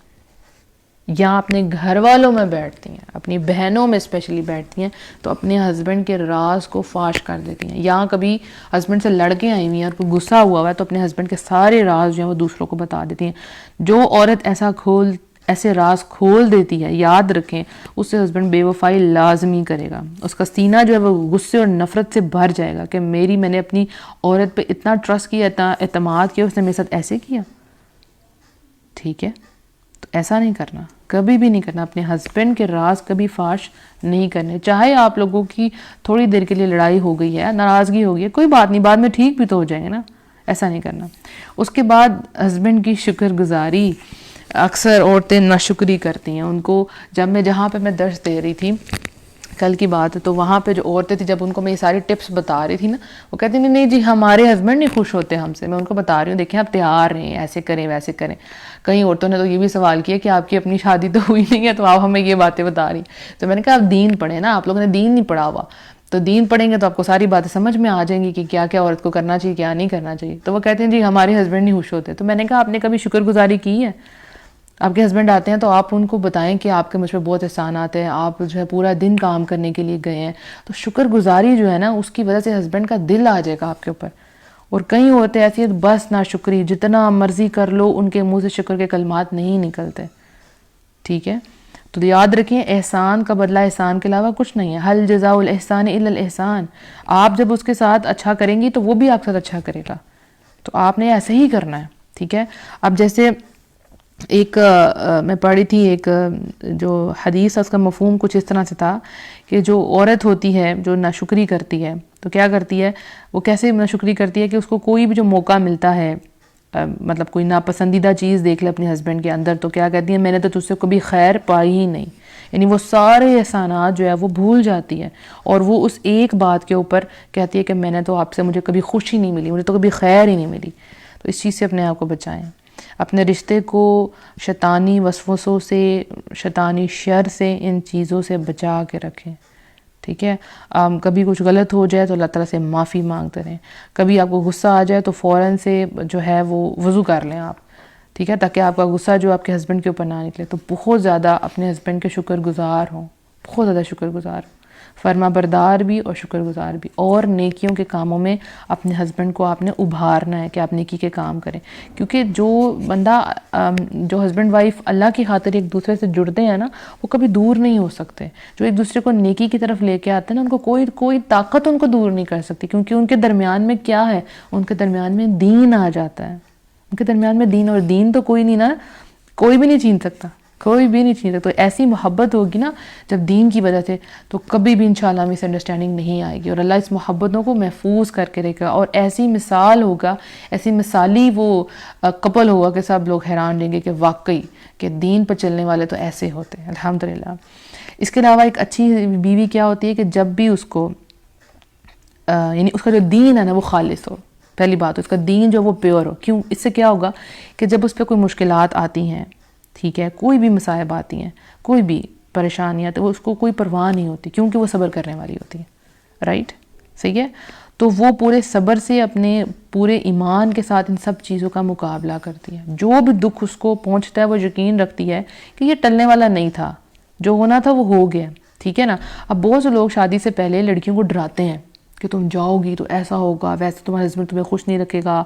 یا اپنے گھر والوں میں بیٹھتی ہیں، اپنی بہنوں میں اسپیشلی بیٹھتی ہیں، تو اپنے ہسبینڈ کے راز کو فاش کر دیتی ہیں. یا کبھی ہسبینڈ سے لڑ کے آئی ہوئی ہیں اور کوئی غصہ ہوا ہے تو اپنے ہسبینڈ کے سارے راز جو ہیں وہ دوسروں کو بتا دیتی ہیں. جو عورت ایسے راز کھول دیتی ہے، یاد رکھیں اس سے ہسبینڈ بے وفائی لازمی کرے گا. اس کا سینہ جو ہے وہ غصے اور نفرت سے بھر جائے گا کہ میں نے اپنی عورت پہ اتنا ٹرسٹ کیا، اتنا اعتماد کیا، اس نے میرے ساتھ ایسے کیا. ٹھیک ہے. تو ایسا نہیں کرنا، کبھی بھی نہیں کرنا. اپنے ہسبینڈ کے راز کبھی فاش نہیں کرنے. چاہے آپ لوگوں کی تھوڑی دیر کے لیے لڑائی ہو گئی ہے، ناراضگی ہو گئی ہے، کوئی بات نہیں، بعد میں ٹھیک بھی تو ہو جائیں گے نا. ایسا نہیں کرنا. اس کے بعد ہسبینڈ کی شکر گزاری، اکثر عورتیں ناشکری کرتی ہیں. ان کو جہاں پہ میں درس دے رہی تھی کل کی بات ہے، تو وہاں پہ جو عورتیں تھیں جب ان کو میں یہ ساری ٹپس بتا رہی تھی نا، وہ کہتی نہیں نہیں جی ہمارے ہسبینڈ نہیں خوش ہوتے ہم سے. میں ان کو بتا رہی ہوں دیکھیں آپ تیار رہیں، ایسے کریں ویسے کریں. کئی عورتوں نے تو یہ بھی سوال کیا کہ آپ کی اپنی شادی تو ہوئی نہیں ہے تو آپ ہمیں یہ باتیں بتا رہی. تو میں نے کہا آپ دین پڑھیں نا، آپ لوگوں نے دین نہیں پڑھا ہوا، تو دین پڑھیں گے تو آپ کو ساری باتیں سمجھ میں آ جائیں گی کہ کیا کیا عورت کو کرنا چاہیے کیا نہیں کرنا چاہیے. تو وہ کہتے ہیں جی ہمارے ہسبینڈ نہیں خوش ہوتے. تو میں نے کہا آپ نے کبھی شکر گزاری کی ہے؟ آپ کے ہسبینڈ آتے ہیں تو آپ ان کو بتائیں کہ آپ کے مجھ پہ بہت احسانات ہیں، آپ جو ہے پورا دن کام کرنے کے لیے گئے ہیں. تو شکر گزاری جو ہے نا اس کی وجہ سے ہسبینڈ کا دل آ جائے گا آپ کے اوپر. اور کئی ہوتے ایسی ہیں بس نا شکری، جتنا مرضی کر لو ان کے منہ سے شکر کے کلمات نہیں نکلتے. ٹھیک ہے، تو یاد رکھیں احسان کا بدلہ احسان کے علاوہ کچھ نہیں ہے. حل جزاء الاحسان الا الاحسان. آپ جب اس کے ساتھ اچھا کریں گی تو وہ بھی آپ کے ساتھ اچھا کرے گا. تو آپ نے ایسے ہی کرنا ہے. ٹھیک ہے، اب جیسے ایک میں پڑھی تھی ایک جو حدیث ہے اس کا مفہوم کچھ اس طرح سے تھا کہ جو عورت ہوتی ہے جو ناشکری کرتی ہے تو کیا کرتی ہے، وہ کیسے ناشکری کرتی ہے کہ اس کو کوئی بھی جو موقع ملتا ہے، مطلب کوئی ناپسندیدہ چیز دیکھ لے اپنے ہسبینڈ کے اندر تو کیا کہتی ہے میں نے تو تجھ سے کبھی خیر پائی ہی نہیں. یعنی وہ سارے احسانات جو ہے وہ بھول جاتی ہے اور وہ اس ایک بات کے اوپر کہتی ہے کہ میں نے تو آپ سے مجھے کبھی خوشی نہیں ملی، مجھے تو کبھی خیر ہی نہیں ملی. تو اس چیز سے اپنے آپ کو بچائیں، اپنے رشتے کو شیطانی وسوسوں سے، شیطانی شر سے، ان چیزوں سے بچا کے رکھیں. ٹھیک ہے، کبھی کچھ غلط ہو جائے تو اللہ تعالیٰ سے معافی مانگتے رہیں. کبھی آپ کو غصہ آ جائے تو فوراً سے جو ہے وہ وضو کر لیں آپ. ٹھیک ہے، تاکہ آپ کا غصہ جو آپ کے ہسبینڈ کے اوپر نہ نکلے. تو بہت زیادہ اپنے ہسبینڈ کے شکر گزار ہوں، بہت زیادہ شکر گزار ہوں، فرما بردار بھی اور شکر گزار بھی. اور نیکیوں کے کاموں میں اپنے ہسبینڈ کو آپ نے ابھارنا ہے کہ آپ نیکی کے کام کریں. کیونکہ جو بندہ جو ہسبینڈ وائف اللہ کی خاطر ایک دوسرے سے جڑتے ہیں نا وہ کبھی دور نہیں ہو سکتے. جو ایک دوسرے کو نیکی کی طرف لے کے آتے ہیں نا ان کو کوئی طاقت ان کو دور نہیں کر سکتی. کیونکہ ان کے درمیان میں کیا ہے، ان کے درمیان میں دین آ جاتا ہے. ان کے درمیان میں دین، اور دین تو کوئی نہیں نا، کوئی بھی نہیں چھین سکتا، کوئی بھی نہیں چھین سکتا. تو ایسی محبت ہوگی نا جب دین کی وجہ سے تو کبھی بھی انشاءاللہ مس انڈرسٹینڈنگ نہیں آئے گی. اور اللہ اس محبتوں کو محفوظ کر کے رکھے گا. اور ایسی مثال ہوگا، ایسی مثالی وہ کپل ہوگا کہ سب لوگ حیران رہیں گے کہ واقعی کہ دین پر چلنے والے تو ایسے ہوتے ہیں الحمدللہ. اس کے علاوہ ایک اچھی بیوی کیا ہوتی ہے کہ جب بھی اس کو یعنی اس کا جو دین ہے نا وہ خالص ہو. پہلی بات اس کا دین جو وہ پیور ہو. کیوں؟ اس سے کیا ہوگا کہ جب اس پہ کوئی مشکلات آتی ہیں، ٹھیک ہے، کوئی بھی مصائب آتی ہیں، کوئی بھی پریشانیاں، تو اس کو کوئی پرواہ نہیں ہوتی کیونکہ وہ صبر کرنے والی ہوتی ہے. رائٹ، صحیح ہے. تو وہ پورے صبر سے اپنے پورے ایمان کے ساتھ ان سب چیزوں کا مقابلہ کرتی ہے. جو بھی دکھ اس کو پہنچتا ہے وہ یقین رکھتی ہے کہ یہ ٹلنے والا نہیں تھا، جو ہونا تھا وہ ہو گیا. ٹھیک ہے نا. اب بہت سے لوگ شادی سے پہلے لڑکیوں کو ڈراتے ہیں کہ تم جاؤ گی تو ایسا ہوگا، ویسے تمہارے ہسبینڈ تمہیں خوش نہیں رکھے گا،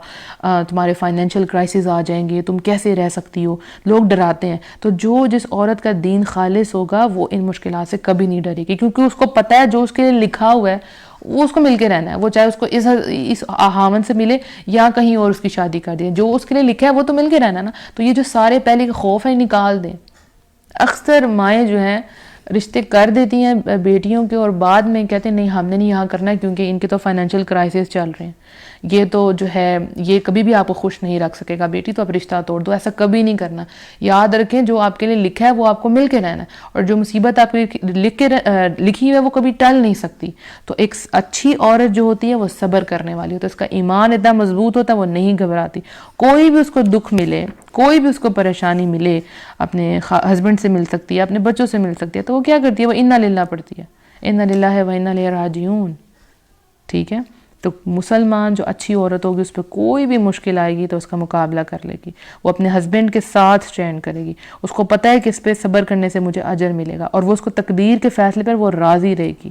تمہارے فائنینشیل کرائسس آ جائیں گے، تم کیسے رہ سکتی ہو. لوگ ڈراتے ہیں. تو جس عورت کا دین خالص ہوگا وہ ان مشکلات سے کبھی نہیں ڈرے گی، کیونکہ اس کو پتہ ہے جو اس کے لیے لکھا ہوا ہے وہ اس کو مل کے رہنا ہے. وہ چاہے اس کو اس ہاون سے ملے یا کہیں اور اس کی شادی کر دیں، جو اس کے لیے لکھا ہے وہ تو مل کے رہنا نا. تو یہ جو سارے پہلے کے خوف ہیں نکال دیں. اکثر مائیں جو ہیں رشتے کر دیتی ہیں بیٹیوں کے اور بعد میں کہتے ہیں نہیں ہم نے نہیں یہاں کرنا ہے کیونکہ ان کے تو فائنینشیل کرائسس چل رہے ہیں، یہ تو جو ہے یہ کبھی بھی آپ کو خوش نہیں رکھ سکے گا بیٹی، تو آپ رشتہ توڑ دو. ایسا کبھی نہیں کرنا. یاد رکھیں جو آپ کے لیے لکھا ہے وہ آپ کو مل کے رہنا ہے، اور جو مصیبت آپ کی لکھی ہے وہ کبھی ٹل نہیں سکتی. تو ایک اچھی عورت جو ہوتی ہے وہ صبر کرنے والی ہوتی ہے، اس کا ایمان اتنا مضبوط ہوتا ہے وہ نہیں گھبراتی. کوئی بھی اس کو دکھ ملے، کوئی بھی اس کو پریشانی ملے، اپنے ہسبینڈ سے مل سکتی ہے، اپنے بچوں سے مل سکتی ہے، تو وہ کیا کرتی ہے، وہ انا للہ پڑھتی ہے، انا للہ و انا الیہ راجعون. ٹھیک ہے. تو مسلمان جو اچھی عورت ہوگی اس پہ کوئی بھی مشکل آئے گی تو اس کا مقابلہ کر لے گی. وہ اپنے ہسبینڈ کے ساتھ اسٹینڈ کرے گی. اس کو پتہ ہے کہ اس پہ صبر کرنے سے مجھے اجر ملے گا، اور وہ اس کو تقدیر کے فیصلے پر وہ راضی رہے گی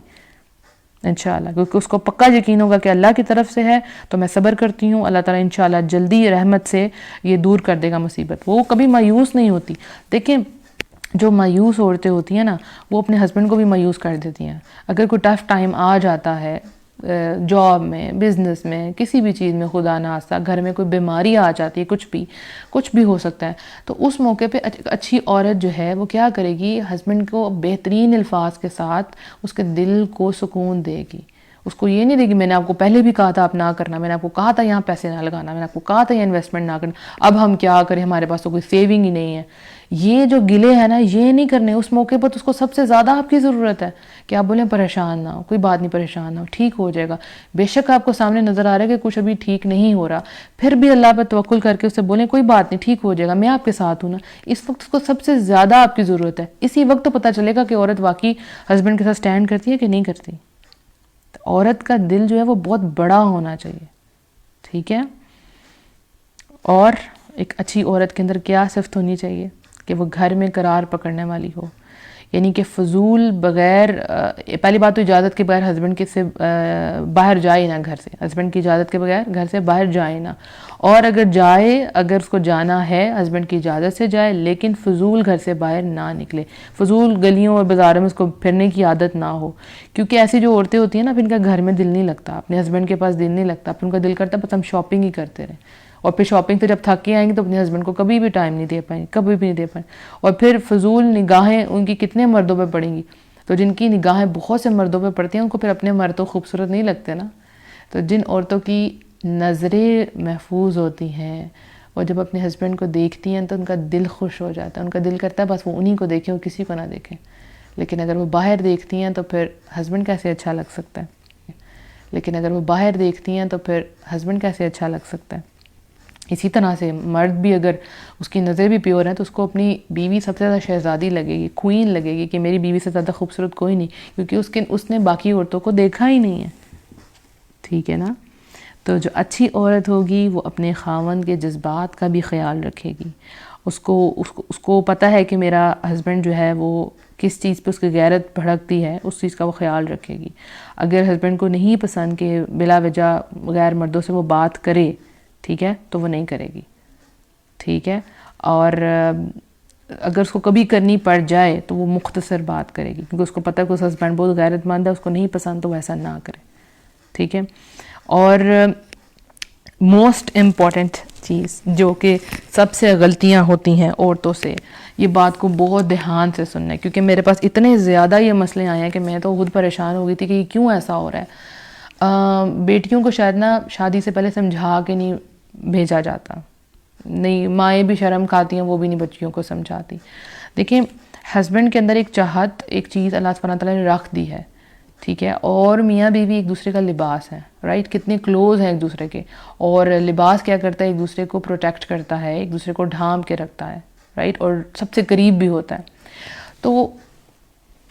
انشاءاللہ، کیونکہ اس کو پکا یقین ہوگا کہ اللہ کی طرف سے ہے تو میں صبر کرتی ہوں، اللہ تعالیٰ انشاءاللہ جلدی رحمت سے یہ دور کر دے گا مصیبت. وہ کبھی مایوس نہیں ہوتی. دیکھیں جو مایوس عورتیں ہوتی ہیں نا وہ اپنے ہسبینڈ کو بھی مایوس کر دیتی ہیں. اگر کوئی ٹف ٹائم آ جاتا ہے جاب میں، بزنس میں، کسی بھی چیز میں، خدا نخواستہ گھر میں کوئی بیماری آ جاتی ہے، کچھ بھی ہو سکتا ہے، تو اس موقع پہ اچھی عورت جو ہے وہ کیا کرے گی، ہسبینڈ کو بہترین الفاظ کے ساتھ اس کے دل کو سکون دے گی. اس کو یہ نہیں دے گی میں نے آپ کو پہلے بھی کہا تھا آپ نہ کرنا, میں نے آپ کو کہا تھا یہاں پیسے نہ لگانا, میں نے آپ کو کہا تھا یہ انویسٹمنٹ نہ کرنا, اب ہم کیا کریں, ہمارے پاس تو کوئی سیونگ ہی نہیں ہے. یہ جو گلے ہیں نا یہ نہیں کرنے. اس موقع پر اس کو سب سے زیادہ آپ کی ضرورت ہے کہ آپ بولیں پریشان نہ ہو, کوئی بات نہیں پریشان نہ ہو, ٹھیک ہو جائے گا. بے شک آپ کو سامنے نظر آ رہا ہے کہ کچھ ابھی ٹھیک نہیں ہو رہا, پھر بھی اللہ پہ توکل کر کے اسے بولیں کوئی بات نہیں ٹھیک ہو جائے گا, میں آپ کے ساتھ ہوں نا. اس وقت اس کو سب سے زیادہ آپ کی ضرورت ہے. اسی وقت تو پتہ چلے گا کہ عورت واقعی ہسبینڈ کے ساتھ سٹینڈ کرتی ہے کہ نہیں کرتی. عورت کا دل جو ہے وہ بہت بڑا ہونا چاہیے, ٹھیک ہے. اور ایک اچھی عورت کے اندر کیا صفت ہونی چاہیے کہ وہ گھر میں قرار پکڑنے والی ہو, یعنی کہ فضول بغیر پہلی بات تو اجازت کے بغیر ہسبینڈ کے سے باہر جائے نہ گھر سے, ہسبینڈ کی اجازت کے بغیر گھر سے باہر جائے نہ, اور اگر جائے اگر اس کو جانا ہے ہسبینڈ کی اجازت سے جائے, لیکن فضول گھر سے باہر نہ نکلے, فضول گلیوں اور بازاروں میں اس کو پھرنے کی عادت نہ ہو. کیونکہ ایسی جو عورتیں ہوتی ہیں نا, پھر ان کا گھر میں دل نہیں لگتا, اپنے ہسبینڈ کے پاس دل نہیں لگتا, پھر ان کا دل کرتا بس ہم شاپنگ ہی کرتے رہیں, اور پھر شاپنگ سے جب تھک کے آئیں گے تو اپنے ہسبینڈ کو کبھی بھی ٹائم نہیں دے پائیں, کبھی بھی نہیں دے پائیں. اور پھر فضول نگاہیں ان کی کتنے مردوں پہ پڑیں گی, تو جن کی نگاہیں بہت سے مردوں پہ پڑتی ہیں ان کو پھر اپنے مرد تو خوبصورت نہیں لگتے نا. تو جن عورتوں کی نظریں محفوظ ہوتی ہیں اور جب اپنے ہسبینڈ کو دیکھتی ہیں تو ان کا دل خوش ہو جاتا ہے, ان کا دل کرتا ہے بس وہ انہی کو دیکھیں, وہ کسی کو نہ دیکھیں. لیکن اگر وہ باہر دیکھتی ہیں تو پھر ہسبینڈ کیسے اچھا لگ سکتا ہے, لیکن اگر وہ باہر دیکھتی ہیں تو پھر ہسبینڈ کیسے اچھا لگ سکتا ہے. اسی طرح سے مرد بھی اگر اس کی نظر بھی پیور ہے تو اس کو اپنی بیوی سب سے زیادہ شہزادی لگے گی, کوئین لگے گی کہ میری بیوی سے زیادہ خوبصورت کوئی نہیں, کیونکہ اس نے باقی عورتوں کو دیکھا ہی نہیں ہے, ٹھیک ہے نا. تو جو اچھی عورت ہوگی وہ اپنے خاوند کے جذبات کا بھی خیال رکھے گی. اس کو پتہ ہے کہ میرا ہسبینڈ جو ہے وہ کس چیز پہ اس کی غیرت بھڑکتی ہے, اس چیز کا وہ خیال رکھے گی. اگر ہسبینڈ کو نہیں پسند کہ بلا وجہ غیر مردوں سے وہ بات کرے, ٹھیک ہے, تو وہ نہیں کرے گی, ٹھیک ہے. اور اگر اس کو کبھی کرنی پڑ جائے تو وہ مختصر بات کرے گی, کیونکہ اس کو پتہ ہے کہ اس ہسبینڈ بہت غیرت مند ہے, اس کو نہیں پسند تو وہ ایسا نہ کرے, ٹھیک ہے. اور موسٹ امپورٹنٹ چیز جو کہ سب سے غلطیاں ہوتی ہیں عورتوں سے, یہ بات کو بہت دھیان سے سننا ہے, کیونکہ میرے پاس اتنے زیادہ یہ مسئلے آئے ہیں کہ میں تو خود پریشان ہو گئی تھی کہ یہ کیوں ایسا ہو رہا ہے. بیٹیوں کو شاید نا شادی سے پہلے سمجھا کے نہیں بھیجا جاتا, نہیں, مائیں بھی شرم کھاتی ہیں, وہ بھی نہیں بچیوں کو سمجھاتی. دیکھیں ہسبینڈ کے اندر ایک چاہت, ایک چیز اللہ سبحانہ تعالیٰ نے رکھ دی ہے, ٹھیک ہے, اور میاں بیوی ایک دوسرے کا لباس ہے, رائٹ, کتنے کلوز ہیں ایک دوسرے کے, اور لباس کیا کرتا ہے, ایک دوسرے کو پروٹیکٹ کرتا ہے, ایک دوسرے کو ڈھانپ کے رکھتا ہے, رائٹ, اور سب سے قریب بھی ہوتا ہے. تو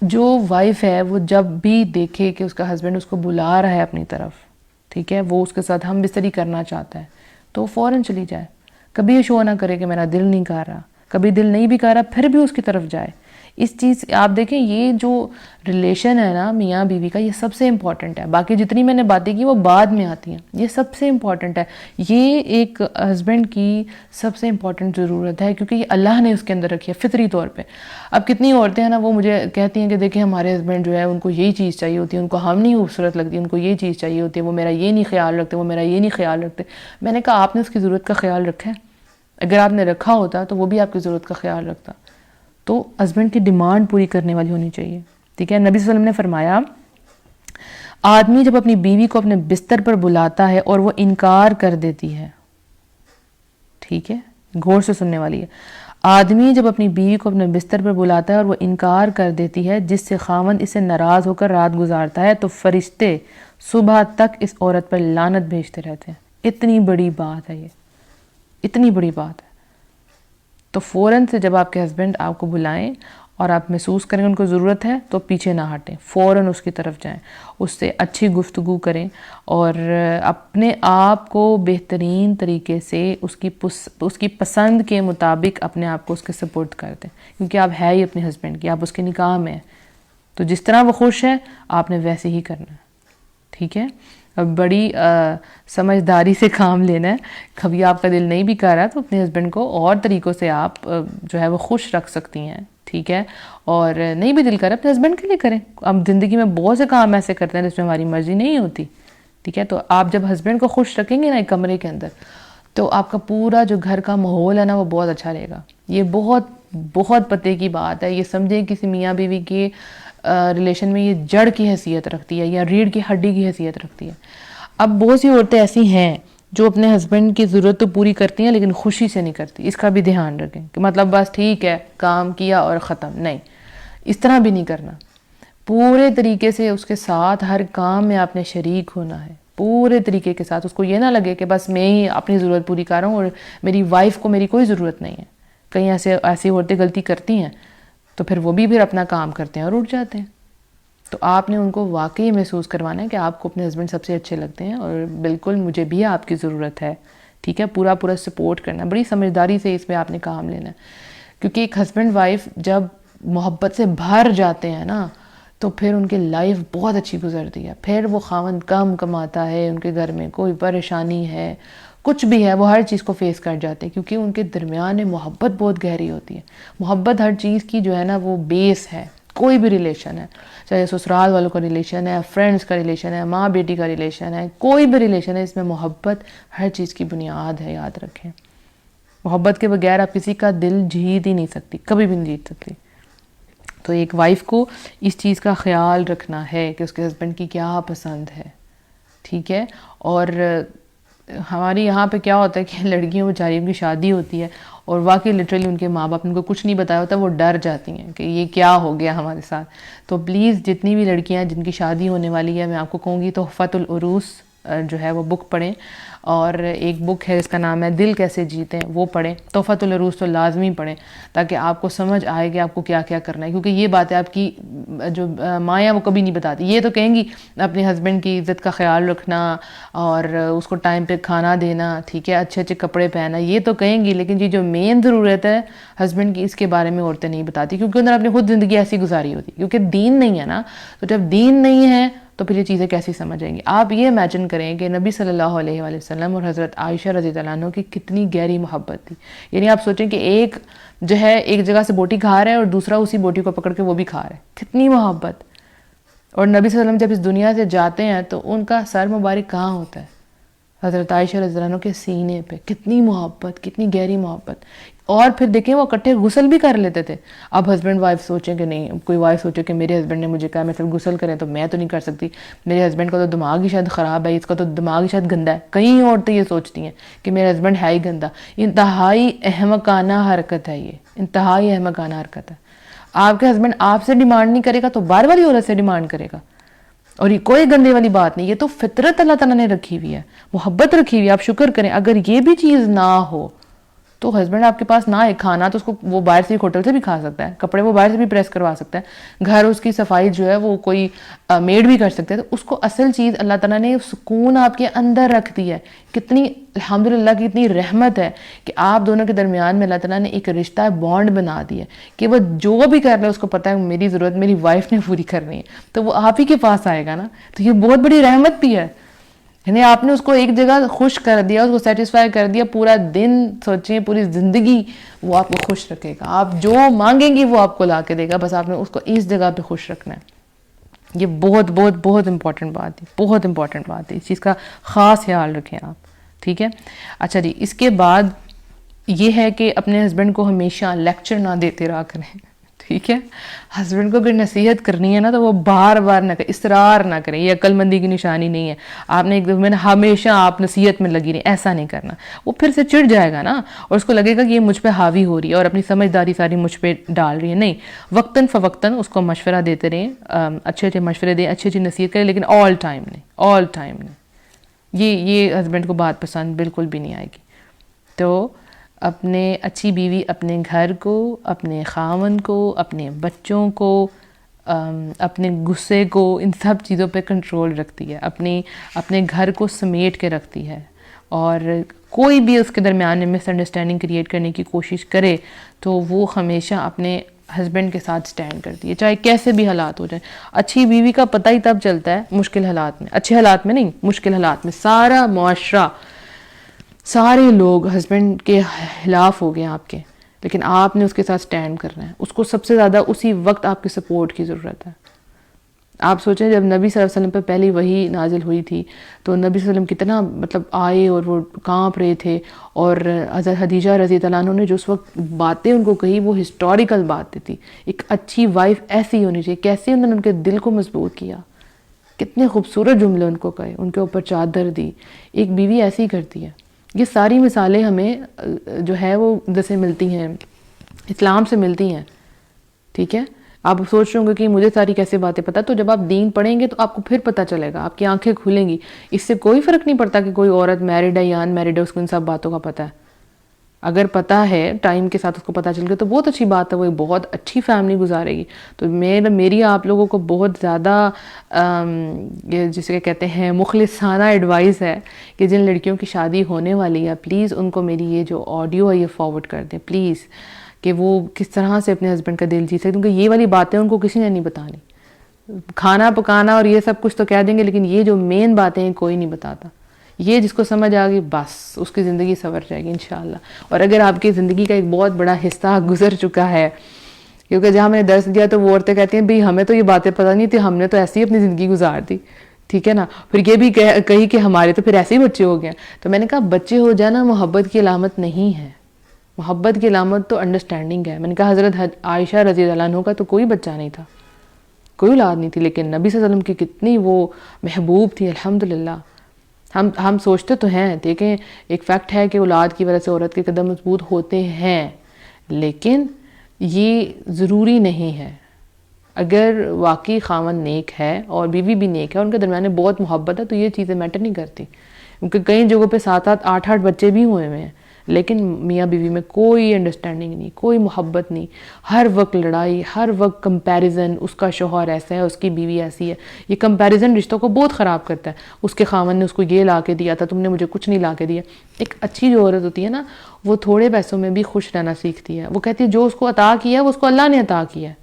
جو وائف ہے وہ جب بھی دیکھے کہ اس کا ہسبینڈ اس کو بلا رہا ہے اپنی طرف, ٹھیک ہے, وہ اس کے ساتھ ہم بستری کرنا چاہتا ہے, تو فوراً چلی جائے. کبھی یہ شو نہ کرے کہ میرا دل نہیں کر رہا, کبھی دل نہیں بھی کر رہا پھر بھی اس کی طرف جائے. اس چیز آپ دیکھیں یہ جو ریلیشن ہے نا میاں بیوی کا, یہ سب سے امپورٹنٹ ہے. باقی جتنی میں نے باتیں کی وہ بعد میں آتی ہیں, یہ سب سے امپورٹنٹ ہے. یہ ایک ہسبینڈ کی سب سے امپورٹنٹ ضرورت ہے, کیونکہ یہ اللہ نے اس کے اندر رکھی ہے فطری طور پہ. اب کتنی عورتیں ہیں نا وہ مجھے کہتی ہیں کہ دیکھیں ہمارے ہسبینڈ جو ہے ان کو یہی چیز چاہیے ہوتی ہے, ان کو ہم نہیں خوبصورت لگتی, ان کو یہ چیز چاہیے ہوتی ہے, وہ میرا یہ نہیں خیال رکھتے, وہ میرا یہ نہیں خیال رکھتے. میں نے کہا آپ نے اس کی ضرورت کا خیال رکھا ہے, اگر آپ نے رکھا ہوتا تو وہ بھی آپ کی ضرورت کا خیال رکھتا. تو ہسبینڈ کی ڈیمانڈ پوری کرنے والی ہونی چاہیے, ٹھیک ہے. نبی صلی اللہ علیہ وسلم نے فرمایا آدمی جب اپنی بیوی کو اپنے بستر پر بلاتا ہے اور وہ انکار کر دیتی ہے, ٹھیک ہے, غور سے سننے والی ہے, آدمی جب اپنی بیوی کو اپنے بستر پر بلاتا ہے اور وہ انکار کر دیتی ہے جس سے خاوند اسے ناراض ہو کر رات گزارتا ہے, تو فرشتے صبح تک اس عورت پر لعنت بھیجتے رہتے ہیں. اتنی بڑی بات ہے, یہ اتنی بڑی بات ہے. تو فوراً سے جب آپ کے ہسبینڈ آپ کو بلائیں اور آپ محسوس کریں ان کو ضرورت ہے تو پیچھے نہ ہٹیں, فوراً اس کی طرف جائیں, اس سے اچھی گفتگو کریں اور اپنے آپ کو بہترین طریقے سے اس کی پسند کے مطابق اپنے آپ کو اس کے سپورٹ کر دیں, کیونکہ آپ ہے ہی اپنے ہسبینڈ کی, آپ اس کے نکاح میں ہیں, تو جس طرح وہ خوش ہے آپ نے ویسے ہی کرنا ہے, ٹھیک ہے. اب بڑی سمجھداری سے کام لینا ہے. کبھی آپ کا دل نہیں بھی کر رہا تو اپنے ہسبینڈ کو اور طریقوں سے آپ جو ہے وہ خوش رکھ سکتی ہیں, ٹھیک ہے. اور نہیں بھی دل کر رہا اپنے ہسبینڈ کے لیے کریں. اب زندگی میں بہت سے کام ایسے کرتے ہیں جس میں ہماری مرضی نہیں ہوتی, ٹھیک ہے. تو آپ جب ہسبینڈ کو خوش رکھیں گے نا ایک کمرے کے اندر, تو آپ کا پورا جو گھر کا ماحول ہے نا وہ بہت اچھا رہے گا. یہ بہت بہت پتے کی بات ہے. یہ سمجھیں کسی میاں بیوی کے ریلیشن میں یہ جڑ کی حیثیت رکھتی ہے یا ریڑھ کی ہڈی کی حیثیت رکھتی ہے. اب بہت سی عورتیں ایسی ہیں جو اپنے ہسبینڈ کی ضرورت تو پوری کرتی ہیں لیکن خوشی سے نہیں کرتی. اس کا بھی دھیان رکھیں کہ مطلب بس ٹھیک ہے کام کیا اور ختم. نہیں، اس طرح بھی نہیں کرنا. پورے طریقے سے اس کے ساتھ ہر کام میں آپ نے شریک ہونا ہے، پورے طریقے کے ساتھ. اس کو یہ نہ لگے کہ بس میں ہی اپنی ضرورت پوری کر رہا ہوں اور میری وائف کو میری کوئی ضرورت نہیں ہے. کہیں ایسی عورتیں غلطی کرتی ہیں تو پھر وہ بھی پھر اپنا کام کرتے ہیں اور اٹھ جاتے ہیں. تو آپ نے ان کو واقعی محسوس کروانا ہے کہ آپ کو اپنے ہسبینڈ سب سے اچھے لگتے ہیں اور بالکل مجھے بھی آپ کی ضرورت ہے. ٹھیک ہے، پورا سپورٹ کرنا، بڑی سمجھداری سے اس میں آپ نے کام لینا ہے. کیونکہ ایک ہسبینڈ وائف جب محبت سے بھر جاتے ہیں نا تو پھر ان کی لائف بہت اچھی گزرتی ہے. پھر وہ خاوند کم کماتا ہے، ان کے گھر میں کوئی پریشانی ہے، کچھ بھی ہے، وہ ہر چیز کو فیس کر جاتے ہیں کیونکہ ان کے درمیان میں محبت بہت گہری ہوتی ہے. محبت ہر چیز کی جو ہے نا وہ بیس ہے. کوئی بھی ریلیشن ہے، چاہے سسرال والوں کا ریلیشن ہے، فرینڈز کا ریلیشن ہے، ماں بیٹی کا ریلیشن ہے، کوئی بھی ریلیشن ہے، اس میں محبت ہر چیز کی بنیاد ہے. یاد رکھیں، محبت کے بغیر آپ کسی کا دل جیت ہی نہیں سکتی، کبھی بھی نہیں جیت سکتی. تو ایک وائف کو اس چیز کا خیال رکھنا ہے کہ اس کے ہسبینڈ کی کیا پسند ہے. ٹھیک ہے. اور ہماری یہاں پہ کیا ہوتا ہے کہ لڑکیوں بیچاریوں کی شادی ہوتی ہے اور واقعی لٹرلی ان کے ماں باپ ان کو کچھ نہیں بتایا ہوتا، وہ ڈر جاتی ہیں کہ یہ کیا ہو گیا ہمارے ساتھ. تو پلیز جتنی بھی لڑکیاں جن کی شادی ہونے والی ہے، میں آپ کو کہوں گی تحفۃ العروس جو ہے وہ بک پڑھیں. اور ایک بک ہے اس کا نام ہے دل کیسے جیتیں، وہ پڑھیں. تحفۃ العروس تو لازمی پڑھیں تاکہ آپ کو سمجھ آئے کہ آپ کو کیا کیا کرنا ہے. کیونکہ یہ باتیں آپ کی جو مائیں وہ کبھی نہیں بتاتی. یہ تو کہیں گی اپنے ہسبینڈ کی عزت کا خیال رکھنا اور اس کو ٹائم پہ کھانا دینا، ٹھیک ہے، اچھے اچھے کپڑے پہنا، یہ تو کہیں گی. لیکن یہ جو مین ضرورت ہے ہسبینڈ کی، اس کے بارے میں عورتیں نہیں بتاتی کیونکہ انہوں نے اپنی خود زندگی ایسی گزاری ہوتی. کیونکہ دین نہیں ہے نا، تو جب دین نہیں ہے تو پھر یہ چیزیں کیسی سمجھ آئیں گی. آپ یہ امیجن کریں کہ نبی صلی اللہ علیہ وآلہ وسلم اور حضرت عائشہ رضی اللہ عنہ کی کتنی گہری محبت تھی. یعنی آپ سوچیں کہ ایک جو ہے ایک جگہ سے بوٹی کھا رہا ہے اور دوسرا اسی بوٹی کو پکڑ کے وہ بھی کھا رہا ہے. کتنی محبت. اور نبی صلی اللہ علیہ وسلم جب اس دنیا سے جاتے ہیں تو ان کا سر مبارک کہاں ہوتا ہے؟ حضرت عائشہ رضی اللہ عنہ کے سینے پہ. کتنی محبت، کتنی گہری محبت. اور پھر دیکھیں وہ اکٹھے غسل بھی کر لیتے تھے. اب ہسبینڈ وائف سوچیں کہ نہیں، کوئی وائف سوچے کہ میرے ہسبینڈ نے مجھے کہا میں صرف غسل کریں تو میں تو نہیں کر سکتی، میرے ہسبینڈ کا تو دماغ ہی شاید خراب ہے، اس کا تو دماغ ہی شاید گندا ہے. کئی عورتیں یہ سوچتی ہیں کہ میرا ہسبینڈ ہے ہی گندا. انتہائی احمقانہ حرکت ہے، یہ انتہائی احمقانہ حرکت ہے. آپ کے ہسبینڈ آپ سے ڈیمانڈ نہیں کرے گا تو باہر والی عورت سے ڈیمانڈ کرے گا. اور یہ کوئی گندے والی بات نہیں، یہ تو فطرت اللہ تعالیٰ نے رکھی ہوئی ہے، محبت رکھی ہوئی ہے. آپ شکر کریں. اگر یہ بھی چیز نہ ہو تو ہسبینڈ آپ کے پاس نہ ہے، کھانا تو اس کو وہ باہر سے ہوٹل سے بھی کھا سکتا ہے، کپڑے وہ باہر سے بھی پریس کروا سکتا ہے، گھر اس کی صفائی جو ہے وہ کوئی میڈ بھی کر سکتا ہے. تو اس کو اصل چیز اللہ تعالیٰ نے سکون آپ کے اندر رکھ دی ہے. کتنی الحمدللہ کی اتنی رحمت ہے کہ آپ دونوں کے درمیان میں اللہ تعالیٰ نے ایک رشتہ بانڈ بنا دیا ہے کہ وہ جو بھی کر رہا ہے اس کو پتہ ہے میری ضرورت میری وائف نے پوری کرنی ہے، تو وہ آپ ہی کے پاس آئے گا نا. تو یہ بہت بڑی رحمت بھی ہے. یعنی آپ نے اس کو ایک جگہ خوش کر دیا، اس کو سیٹسفائی کر دیا. پورا دن سوچیں، پوری زندگی وہ آپ کو خوش رکھے گا. آپ جو مانگیں گی وہ آپ کو لا کے دے گا، بس آپ نے اس کو اس جگہ پہ خوش رکھنا ہے. یہ بہت بہت بہت امپورٹنٹ بات ہے، بہت امپورٹنٹ بات ہے. اس چیز کا خاص خیال رکھیں آپ. ٹھیک ہے. اچھا جی، اس کے بعد یہ ہے کہ اپنے ہسبینڈ کو ہمیشہ لیکچر نہ دیتے رہا کریں. ٹھیک ہے. ہسبینڈ کو اگر نصیحت کرنی ہے نا تو وہ بار بار نہ کریں، اصرار نہ کریں. یہ عقل مندی کی نشانی نہیں ہے. آپ نے ایک دفعہ ہمیشہ آپ نصیحت میں لگی رہیں، ایسا نہیں کرنا. وہ پھر سے چڑ جائے گا نا اور اس کو لگے گا کہ یہ مجھ پہ حاوی ہو رہی ہے اور اپنی سمجھداری ساری مجھ پہ ڈال رہی ہے. نہیں، وقتاً فوقتاً اس کو مشورہ دیتے رہیں، اچھے اچھے مشورے دیں، اچھی اچھی نصیحت کریں، لیکن آل ٹائم نہیں. یہ ہسبینڈ کو بات پسند بالکل بھی نہیں آئے گی. تو اپنے اچھی بیوی اپنے گھر کو، اپنے خاوند کو، اپنے بچوں کو، اپنے غصے کو، ان سب چیزوں پہ کنٹرول رکھتی ہے. اپنے گھر کو سمیٹ کے رکھتی ہے. اور کوئی بھی اس کے درمیان میں مس انڈرسٹینڈنگ کریٹ کرنے کی کوشش کرے تو وہ ہمیشہ اپنے ہسبینڈ کے ساتھ سٹینڈ کرتی ہے، چاہے کیسے بھی حالات ہو جائیں. اچھی بیوی کا پتہ ہی تب چلتا ہے مشکل حالات میں، اچھے حالات میں نہیں، مشکل حالات میں. سارا معاشرہ، سارے لوگ ہسبینڈ کے خلاف ہو گئے آپ کے، لیکن آپ نے اس کے ساتھ سٹینڈ کرنا ہے. اس کو سب سے زیادہ اسی وقت آپ کی سپورٹ کی ضرورت ہے. آپ سوچیں جب نبی صلی اللہ علیہ وسلم پہ پہلی وحی نازل ہوئی تھی تو نبی صلی اللہ علیہ وسلم کتنا مطلب آئے اور وہ کانپ رہے تھے، اور حضرت خدیجہ رضی اللہ عنہ نے جو اس وقت باتیں ان کو کہی وہ ہسٹوریکل باتیں تھی. ایک اچھی وائف ایسی ہونی چاہیے. کیسے انہوں نے ان کے دل کو مضبوط کیا، کتنے خوبصورت جملے ان کو کہے، ان کے اوپر چادر دی. ایک بیوی ایسی کرتی ہے. یہ ساری مثالیں ہمیں جو ہے وہ جیسے ملتی ہیں اسلام سے ملتی ہیں. ٹھیک ہے، آپ سوچ رہے ہوں گے کہ مجھے ساری کیسے باتیں پتہ، تو جب آپ دین پڑھیں گے تو آپ کو پھر پتہ چلے گا، آپ کی آنکھیں کھلیں گی. اس سے کوئی فرق نہیں پڑتا کہ کوئی عورت میرڈ ہے یا ان میرڈ ہے، اس کو ان سب باتوں کا پتہ ہے. اگر پتہ ہے ٹائم کے ساتھ اس کو پتہ چل گیا تو بہت اچھی بات ہے، وہ ایک بہت اچھی فیملی گزارے گی. تو میری آپ لوگوں کو بہت زیادہ جسے کہتے ہیں مخلصانہ ایڈوائس ہے کہ جن لڑکیوں کی شادی ہونے والی ہے پلیز ان کو میری یہ جو آڈیو ہے یہ فارورڈ کر دیں پلیز، کہ وہ کس طرح سے اپنے ہسبینڈ کا دل جیت سکتے، کیونکہ یہ والی باتیں ان کو کسی نے نہیں بتانی. کھانا پکانا اور یہ سب کچھ تو کہہ دیں گے، لیکن یہ جو مین باتیں ہیں کوئی نہیں بتاتا. یہ جس کو سمجھ آ گئی بس اس کی زندگی سنور جائے گی انشاءاللہ. اور اگر آپ کی زندگی کا ایک بہت بڑا حصہ گزر چکا ہے، کیونکہ جہاں میں نے درس دیا تو وہ عورتیں کہتی ہیں بھئی ہمیں تو یہ باتیں پتہ نہیں تھی، ہم نے تو ایسی ہی اپنی زندگی گزار دی. ٹھیک ہے نا، پھر یہ بھی کہی کہ ہمارے تو پھر ایسے ہی بچے ہو گئے. تو میں نے کہا بچے ہو جانا محبت کی علامت نہیں ہے. محبت کی علامت تو انڈرسٹینڈنگ ہے. میں نے کہا حضرت عائشہ رضی اللہ عنہ کا تو کوئی بچہ نہیں تھا، کوئی اولاد نہیں تھی، لیکن نبی صلی اللہ علیہ وسلم کی کتنی وہ محبوب تھی الحمدللہ. ہم سوچتے تو ہیں، دیکھیں ایک فیکٹ ہے کہ اولاد کی وجہ سے عورت کے قدم مضبوط ہوتے ہیں، لیکن یہ ضروری نہیں ہے. اگر واقعی خاوند نیک ہے اور بیوی بھی نیک ہے، ان کے درمیان بہت محبت ہے، تو یہ چیزیں میٹر نہیں کرتی. کیونکہ کئی جگہوں پہ 7-7 8-8 بچے بھی ہوئے ہیں، لیکن میاں بیوی میں کوئی انڈرسٹینڈنگ نہیں، کوئی محبت نہیں. ہر وقت لڑائی، ہر وقت کمپیریزن، اس کا شوہر ایسا ہے، اس کی بیوی ایسی ہے. یہ کمپیریزن رشتوں کو بہت خراب کرتا ہے. اس کے خاوند نے اس کو یہ لا کے دیا تھا، تم نے مجھے کچھ نہیں لا کے دیا. ایک اچھی جو عورت ہوتی ہے نا، وہ تھوڑے پیسوں میں بھی خوش رہنا سیکھتی ہے. وہ کہتی ہے جو اس کو عطا کیا ہے وہ اس کو اللہ نے عطا کیا ہے.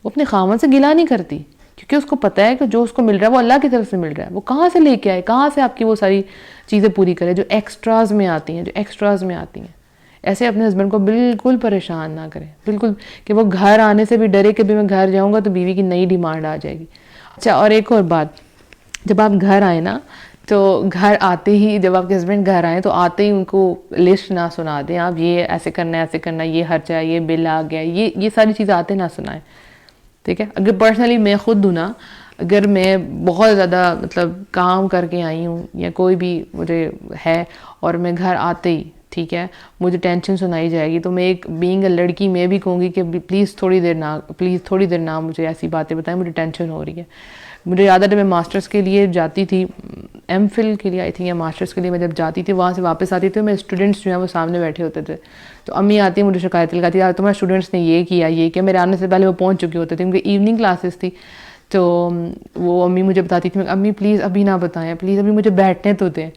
وہ اپنے خاوند سے گلہ نہیں کرتی، کیونکہ اس کو پتہ ہے کہ جو اس کو مل رہا ہے وہ اللہ کی طرف سے مل رہا ہے. وہ کہاں سے لے کے آئے، کہاں سے آپ کی وہ ساری چیزیں پوری کرے جو ایکسٹراز میں آتی ہیں. ایسے اپنے ہسبینڈ کو بالکل پریشان نہ کریں، بالکل، کہ وہ گھر آنے سے بھی ڈرے کہ بھی میں گھر جاؤں گا تو بیوی کی نئی ڈیمانڈ آ جائے گی. اچھا، اور ایک اور بات، جب آپ گھر آئیں نا تو گھر آتے ہی، جب آپ کے ہسبینڈ گھر آئیں تو آتے ہی ان کو لسٹ نہ سنا دیں. آپ یہ ایسے کرنا ہے، ایسے کرنا ہے، یہ خرچہ ہے، یہ بل آ گیا، یہ ساری چیزیں آتے نہ سنائیں. ٹھیک ہے، اگر پرسنلی میں خود ہوں نا، اگر میں بہت زیادہ مطلب کام کر کے آئی ہوں یا کوئی بھی مجھے ہے اور میں گھر آتے ہی ٹھیک ہے مجھے ٹینشن سنائی جائے گی، تو میں ایک بینگ اے لڑکی میں بھی کہوں گی کہ پلیز تھوڑی دیر نہ مجھے ایسی باتیں بتائیں، مجھے ٹینشن ہو رہی ہے. مجھے یاد ہے میں ماسٹرز کے لیے جاتی تھی، ایم فل کے لیے آئی تھی یا ماسٹرز کے لیے میں جب جاتی تھی، وہاں سے واپس آتی تھی، میں اسٹوڈنٹس جو ہیں وہ سامنے بیٹھے ہوتے تھے. تو امی آتی ہیں مجھے شکایت لگاتی ہے تمہارے اسٹوڈنٹس نے یہ کیا، میرے آنے سے پہلے وہ پہنچ چکے ہوتے تھے کیونکہ ایوننگ کلاسز تھی. تو وہ امی مجھے بتاتی تھی، امی پلیز ابھی نہ بتائیں، پلیز ابھی مجھے بیٹھنے تو دیں.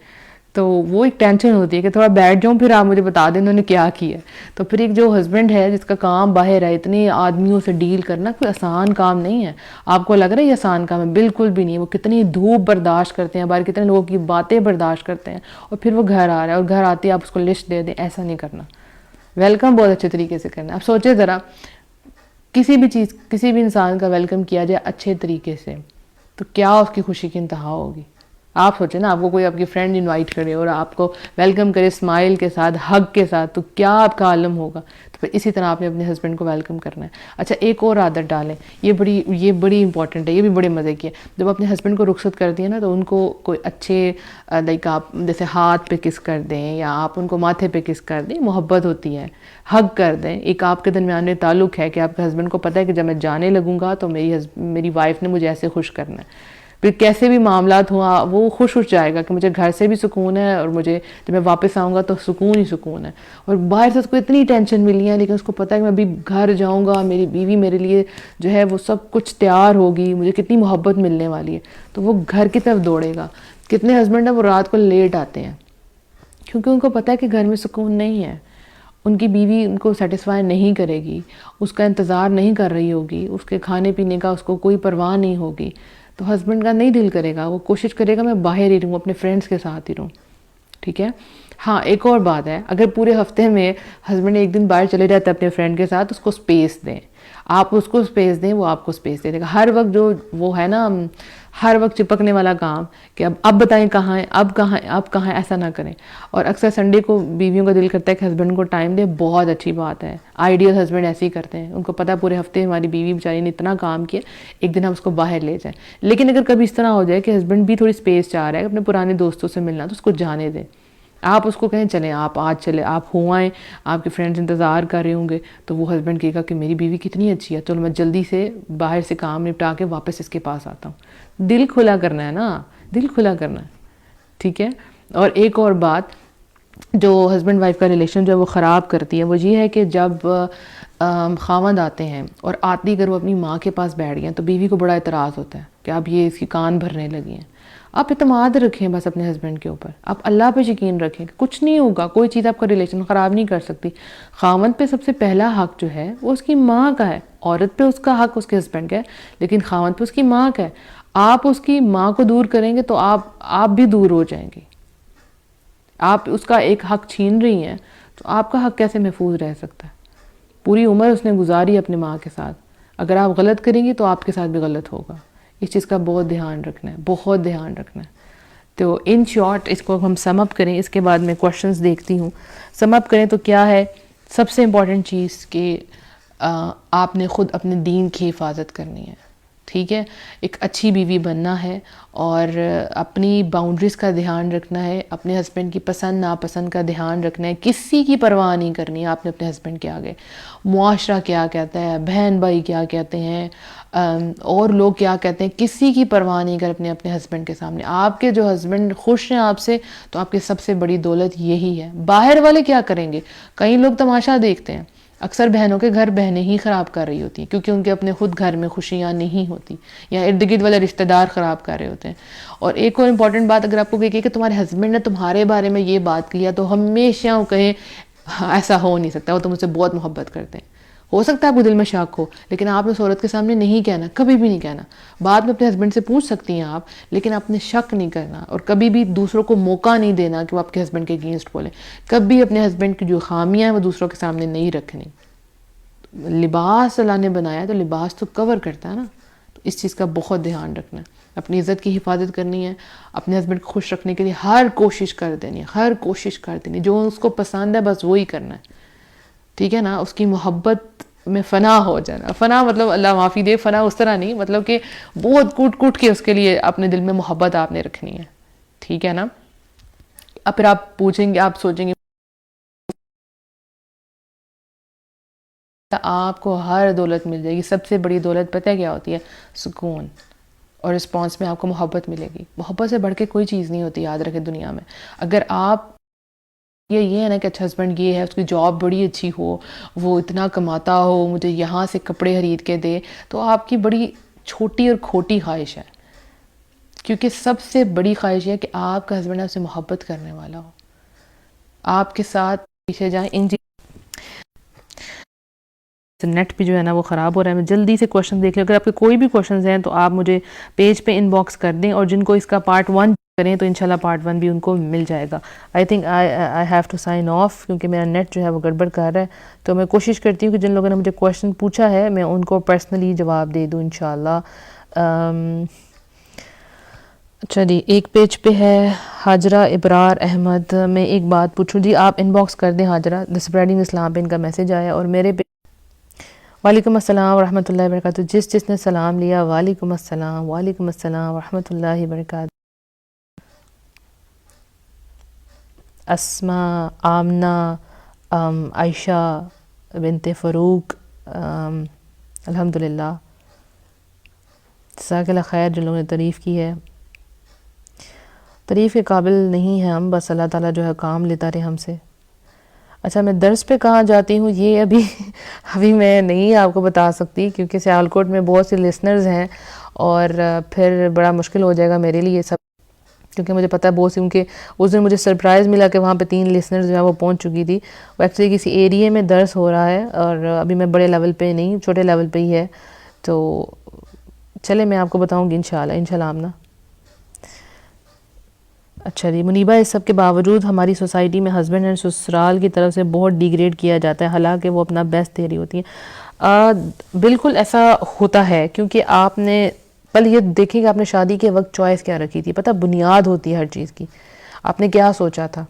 تو وہ ایک ٹینشن ہوتی ہے کہ تھوڑا بیٹھ جاؤں پھر آپ مجھے بتا دیں انہوں نے کیا ہے. تو پھر ایک جو ہسبینڈ ہے جس کا کام باہر ہے، اتنے آدمیوں سے ڈیل کرنا کوئی آسان کام نہیں ہے. آپ کو لگ رہا ہے یہ آسان کام ہے؟ بالکل بھی نہیں. وہ کتنی دھوپ برداشت کرتے ہیں باہر، کتنے لوگوں کی باتیں برداشت کرتے ہیں، اور پھر وہ گھر آ رہا ہے اور گھر آتے آپ اس کو لسٹ دے دیں. ایسا نہیں کرنا. ویلکم بہت اچھے طریقے سے کرنا. اب سوچیں ذرا، کسی بھی انسان کا ویلکم کیا جائے اچھے طریقے سے تو کیا اس کی خوشی کی انتہا ہوگی. آپ سوچیں نا، آپ کو کوئی آپ کی فرینڈ انوائٹ کرے اور آپ کو ویلکم کرے اسمائل کے ساتھ، ہگ کے ساتھ، تو کیا آپ کا عالم ہوگا. تو پھر اسی طرح آپ نے اپنے ہسبینڈ کو ویلکم کرنا ہے. اچھا، ایک اور عادت ڈالیں، یہ بڑی امپورٹنٹ ہے، یہ بھی بڑے مزے کی ہے. جب اپنے ہسبینڈ کو رخصت کرتی ہیں نا تو ان کو کوئی اچھے لائک آپ جیسے ہاتھ پہ کس کر دیں یا آپ ان کو ماتھے پہ کس کر دیں، محبت ہوتی ہے. ہگ کر دیں. ایک آپ کے درمیان میں تعلق ہے کہ آپ کے ہسبینڈ کو پتہ ہے کہ جب میں جانے لگوں گا تو میری وائف نے مجھے ایسے خوش کرنا ہے. پھر کیسے بھی معاملات ہوا وہ خوش جائے گا کہ مجھے گھر سے بھی سکون ہے اور مجھے جب میں واپس آؤں گا تو سکون ہی سکون ہے. اور باہر سے اس کو اتنی ٹینشن ملی ہے، لیکن اس کو پتہ ہے کہ میں ابھی گھر جاؤں گا، میری بیوی میرے لیے جو ہے وہ سب کچھ تیار ہوگی، مجھے کتنی محبت ملنے والی ہے، تو وہ گھر کی طرف دوڑے گا. کتنے ہسبینڈ ہیں وہ رات کو لیٹ آتے ہیں کیونکہ ان کو پتہ ہے کہ گھر میں سکون نہیں ہے، ان کی بیوی ان کو سیٹسفائی نہیں کرے گی، اس کا انتظار نہیں کر رہی ہوگی، اس کے کھانے پینے کا اس کو کوئی پرواہ نہیں ہوگی. تو ہسبینڈ کا نہیں دل کرے گا، وہ کوشش کرے گا میں باہر ہی رہوں، اپنے فرینڈس کے ساتھ ہی رہوں. ٹھیک ہے. ہاں، ایک اور بات ہے، اگر پورے ہفتے میں ہسبینڈ ایک دن باہر چلے جاتا ہے اپنے فرینڈ کے ساتھ، اس کو سپیس دیں. آپ اس کو اسپیس دیں، وہ آپ کو اسپیس دے دے گا. ہر وقت جو وہ ہے نا ہر وقت چپکنے والا کام کہ اب بتائیں کہاں ہیں، اب کہاں ہیں، اب کہاں ہیں، ایسا نہ کریں. اور اکثر سنڈے کو بیویوں کا دل کرتا ہے کہ ہسبینڈ کو ٹائم دے، بہت اچھی بات ہے. آئیڈیل ہسبینڈ ایسے ہی کرتے ہیں، ان کو پتہ پورے ہفتے ہماری بیوی بیچاری نے اتنا کام کیا، ایک دن ہم اس کو باہر لے جائیں. لیکن اگر کبھی اس طرح ہو جائے کہ ہسبینڈ بھی تھوڑی اسپیس چاہ رہا ہے اپنے پرانے دوستوں سے ملنا، تو اس کو جانے دیں. آپ اس کو کہیں چلیں، آپ آج چلے، آپ ہو آئیں، آپ کے فرینڈز انتظار کر رہے ہوں گے. تو وہ ہسبینڈ کہے گا کہ میری بیوی کتنی اچھی ہے، چلو میں جلدی سے باہر سے کام نپٹا کے واپس اس کے پاس آتا ہوں. دل کھلا کرنا ہے نا، دل کھلا کرنا ہے. ٹھیک ہے. اور ایک اور بات جو ہسبینڈ وائف کا ریلیشن جو ہے وہ خراب کرتی ہے، وہ یہ ہے کہ جب خاوند آتے ہیں اور آتی اگر وہ اپنی ماں کے پاس بیٹھ گئے تو بیوی کو بڑا اعتراض ہوتا ہے کہ اب یہ اس کی کان بھرنے لگی ہیں. آپ اعتماد رکھیں بس اپنے ہسبینڈ کے اوپر، آپ اللہ پہ یقین رکھیں کہ کچھ نہیں ہوگا، کوئی چیز آپ کا ریلیشن خراب نہیں کر سکتی. خاوند پہ سب سے پہلا حق جو ہے وہ اس کی ماں کا ہے. عورت پہ اس کا حق اس کے ہسبینڈ کا ہے، لیکن خاوند پہ اس کی ماں کا ہے. آپ اس کی ماں کو دور کریں گے تو آپ بھی دور ہو جائیں گی. آپ اس کا ایک حق چھین رہی ہیں تو آپ کا حق کیسے محفوظ رہ سکتا ہے؟ پوری عمر اس نے گزاری اپنے ماں کے ساتھ. اگر آپ غلط کریں گی تو آپ کے ساتھ بھی غلط ہوگا. اس چیز کا بہت دھیان رکھنا ہے، بہت دھیان رکھنا ہے. تو ان شارٹ اس کو ہم سم اپ کریں، اس کے بعد میں کوشچنز دیکھتی ہوں. سم اپ کریں تو کیا ہے سب سے امپورٹنٹ چیز کہ آپ نے خود اپنے دین کی حفاظت کرنی ہے. ٹھیک ہے. ایک اچھی بیوی بننا ہے اور اپنی باؤنڈریز کا دھیان رکھنا ہے، اپنے ہسبینڈ کی پسند ناپسند کا دھیان رکھنا ہے. کسی کی پرواہ نہیں کرنی ہے آپ نے اپنے ہسبینڈ کے آگے. معاشرہ کیا کہتا ہے، بہن بھائی کیا کہتے ہیں، اور لوگ کیا کہتے ہیں، کسی کی پرواہ نہیں کرنی اپنے ہسبینڈ کے سامنے. آپ کے جو ہسبینڈ خوش ہیں آپ سے تو آپ کی سب سے بڑی دولت یہی ہے. باہر والے کیا کریں گے؟ کئی لوگ تماشا دیکھتے ہیں. اکثر بہنوں کے گھر بہنیں ہی خراب کر رہی ہوتی ہیں کیونکہ ان کے اپنے خود گھر میں خوشیاں نہیں ہوتی، یا ارد گرد والے رشتہ دار خراب کر رہے ہوتے ہیں. اور ایک اور امپورٹنٹ بات اگر آپ کو کہے کہ تمہارے ہسبینڈ نے تمہارے بارے میں یہ بات کیا تو ہمیشہ وہ کہیں ایسا ہو نہیں سکتا، وہ تو مجھ سے بہت محبت کرتے ہیں. ہو سکتا ہے آپ کو دل میں شک ہو، لیکن آپ نے اس عورت کے سامنے نہیں کہنا، کبھی بھی نہیں کہنا. بعد میں اپنے ہسبینڈ سے پوچھ سکتی ہیں آپ، لیکن آپ نے شک نہیں کرنا اور کبھی بھی دوسروں کو موقع نہیں دینا کہ وہ آپ کے ہسبینڈ کے اگینسٹ بولیں. کبھی اپنے ہسبینڈ کی جو خامیاں ہیں وہ دوسروں کے سامنے نہیں رکھنی. لباس اللہ نے بنایا تو لباس تو کور کرتا ہے نا، تو اس چیز کا بہت دھیان رکھنا ہے. اپنی عزت کی حفاظت کرنی ہے، اپنے ہسبینڈ کو خوش رکھنے کے لیے ہر کوشش کر دینی ہے، ہر کوشش کر دینی ہے. جو اس کو پسند ہے بس وہی کرنا ہے. ٹھیک ہے نا. اس کی محبت میں فنا ہو جانا. فنا مطلب اللہ معافی دے، فنا اس طرح نہیں، مطلب کہ بہت کوٹ کوٹ کے اس کے لیے اپنے دل میں محبت آپ نے رکھنی ہے. ٹھیک ہے نا. اب پھر آپ پوچھیں گے، آپ سوچیں گے آپ کو ہر دولت مل جائے گی. سب سے بڑی دولت پتہ کیا ہوتی ہے؟ سکون. اور رسپانس میں آپ کو محبت ملے گی. محبت سے بڑھ کے کوئی چیز نہیں ہوتی، یاد رکھیں دنیا میں. اگر آپ یہ ہے نا کہ اچھا ہسبینڈ یہ ہے، اس کی جاب بڑی اچھی ہو، وہ اتنا کماتا ہو، مجھے یہاں سے کپڑے خرید کے دے، تو آپ کی بڑی چھوٹی اور کھوٹی خواہش ہے. کیونکہ سب سے بڑی خواہش ہے کہ آپ کا ہسبینڈ آپ سے محبت کرنے والا ہو، آپ کے ساتھ پیچھے جائیں. نیٹ بھی جو ہے نا وہ خراب ہو رہا ہے. میں جلدی سے کوشچن دیکھ لیں. اگر آپ کے کوئی بھی کوشچنز ہیں تو آپ مجھے پیج پہ ان باکس کر دیں، اور جن کو اس کا پارٹ 1 کریں تو انشاءاللہ پارٹ 1 بھی ان کو مل جائے گا. I think I have to sign off کیونکہ میرا نیٹ جو ہے وہ گڑبڑ کر رہا ہے. تو میں کوشش کرتی ہوں کہ جن لوگوں نے مجھے کوشچن پوچھا ہے میں ان کو پرسنلی جواب دے دوں انشاءاللہ. اچھا جی، ایک پیج پہ ہے حاجرہ ابرار احمد. میں ایک بات پوچھوں جی، آپ ان باکس کر دیں حاجرہ. دی اسپریڈنگ اسلام پہ ان کا میسج آیا. اور میرے پہ وعلیکم السلام ورحمۃ اللہ وبرکاتہ. جس نے سلام لیا وعلیکم السلام، وعلیکم السلام ورحمۃ اللہ وبرکاتہ. اسماء، آمنہ، عائشہ بنت فاروق، الحمدللہ، جزاک اللہ خیر. جن لوگوں نے تعریف کی ہے، تعریف کے قابل نہیں ہیں ہم، بس اللہ تعالیٰ جو ہے کام لیتا رہے ہم سے. اچھا، میں درس پہ کہاں جاتی ہوں یہ ابھی میں نہیں آپ کو بتا سکتی کیونکہ سیالکوٹ میں بہت سے لسنرز ہیں اور پھر بڑا مشکل ہو جائے گا میرے لیے سب، کیونکہ مجھے پتہ ہے بہت سی، کیونکہ اس دن مجھے سرپرائز ملا کہ وہاں پہ 3 لسنرز جو ہیں وہ پہنچ چکی تھی. وہ ایکچولی کسی ایریے میں درس ہو رہا ہے اور ابھی میں بڑے لیول پہ نہیں، چھوٹے لیول پہ ہی ہے. تو چلے میں آپ کو بتاؤں گی انشاءاللہ آمنہ. اچھا جی، منیبہ، اس سب کے باوجود ہماری سوسائٹی میں ہسبینڈ اینڈ سسرال کی طرف سے بہت ڈیگریڈ کیا جاتا ہے، حالانکہ وہ اپنا بیسٹ دے رہی ہوتی ہیں. بالکل ایسا ہوتا ہے، کیونکہ آپ نے پہلے یہ دیکھیں کہ آپ نے شادی کے وقت چوائس کیا رکھی تھی. پتہ بنیاد ہوتی ہے ہر چیز کی. آپ نے کیا سوچا تھا؟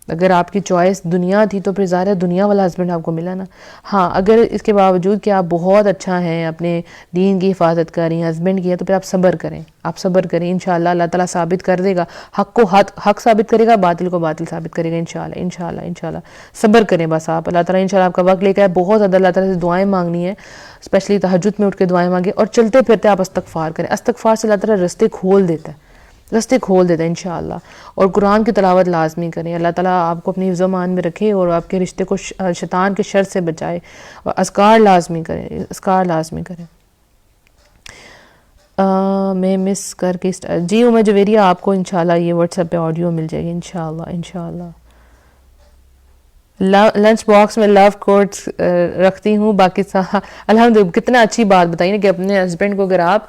اگر آپ کی چوائس دنیا تھی تو پھر ظاہر ہے دنیا والا ہسبینڈ آپ کو ملا نا. ہاں اگر اس کے باوجود کہ آپ بہت اچھا ہیں، اپنے دین کی حفاظت کر رہی ہیں، ہسبینڈ کی ہے، تو پھر آپ صبر کریں. آپ صبر کریں، انشاءاللہ اللہ تعالیٰ ثابت کر دے گا. حق کو حق ثابت کرے گا، باطل کو باطل ثابت کرے گا انشاءاللہ انشاءاللہ انشاءاللہ. صبر کریں بس آپ. اللہ تعالیٰ انشاءاللہ آپ کا وقت لے کے آئے. بہت زیادہ اللہ تعالیٰ سے دعائیں مانگنی ہے، اسپیشلی تہجد میں اٹھ کے دعائیں مانگیں، اور چلتے پھرتے آپ استغفار کریں. استغفار سے اللہ تعالیٰ رستے کھول دیتا ہے، رستے کھول دیتا ہے انشاءاللہ. اور قرآن کی تلاوت لازمی کریں. اللہ تعالیٰ آپ کو اپنی حفظ و امان میں رکھے اور آپ کے رشتے کو شیطان کے شر سے بچائے. اور اذکار لازمی کریں، اذکار لازمی کریں. میں مس کر کے جی عمر جویریہ، آپ کو انشاءاللہ یہ واٹس ایپ پہ آڈیو مل جائے گی انشاءاللہ انشاءاللہ. لنچ باکس میں لو کوٹس رکھتی ہوں باقی الحمدللہ. کتنا اچھی بات بتائی نا کہ اپنے ہسبینڈ کو اگر آپ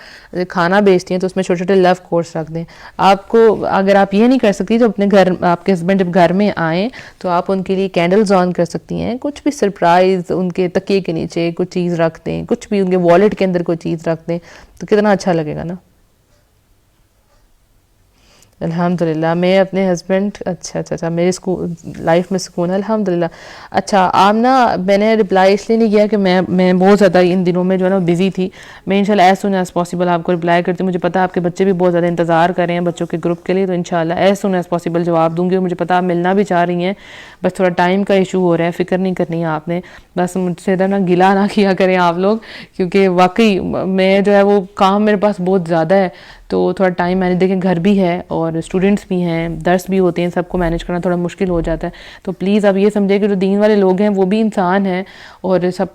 کھانا بیچتی ہیں تو اس میں چھوٹے چھوٹے لو کوٹس رکھ دیں. آپ کو اگر آپ یہ نہیں کر سکتی تو اپنے گھر، آپ کے ہسبینڈ جب گھر میں آئیں تو آپ ان کے لیے کینڈلز آن کر سکتی ہیں. کچھ بھی سرپرائز ان کے تکیے کے نیچے کچھ چیز رکھ دیں، کچھ بھی ان کے والیٹ کے اندر کوئی چیز رکھ دیں تو کتنا اچھا لگے گا نا. الحمدللہ میں اپنے ہسبینڈ اچھا میرے لائف میں سکون ہے الحمدللہ. اچھا آمنہ، میں نے رپلائی اس لیے نہیں کیا کہ میں بہت زیادہ ان دنوں میں جو ہے نا بزی تھی. میں انشاءاللہ ایز سون ایز پاسبل آپ کو رپلائی کرتی ہوں. مجھے پتا آپ کے بچے بھی بہت زیادہ انتظار کر رہے ہیں بچوں کے گروپ کے لیے، تو انشاءاللہ ایز سون ایز پاسبل جواب دوں گی. اور مجھے پتا آپ ملنا بھی چاہ رہی ہیں، بس تھوڑا ٹائم کا ایشو ہو رہا ہے. فکر نہیں کرنی ہے آپ نے، بس مجھ سے نا گلا نہ کیا کریں آپ لوگ، کیونکہ واقعی میں جو ہے وہ کام میرے پاس بہت زیادہ ہے. تو تھوڑا ٹائم مینیج، دیکھیں گھر بھی ہے اور اسٹوڈنٹس بھی ہیں، درس بھی ہوتے ہیں، سب کو مینیج کرنا تھوڑا مشکل ہو جاتا ہے. تو پلیز آپ یہ سمجھیں کہ جو دین والے لوگ ہیں وہ بھی انسان ہیں، اور سب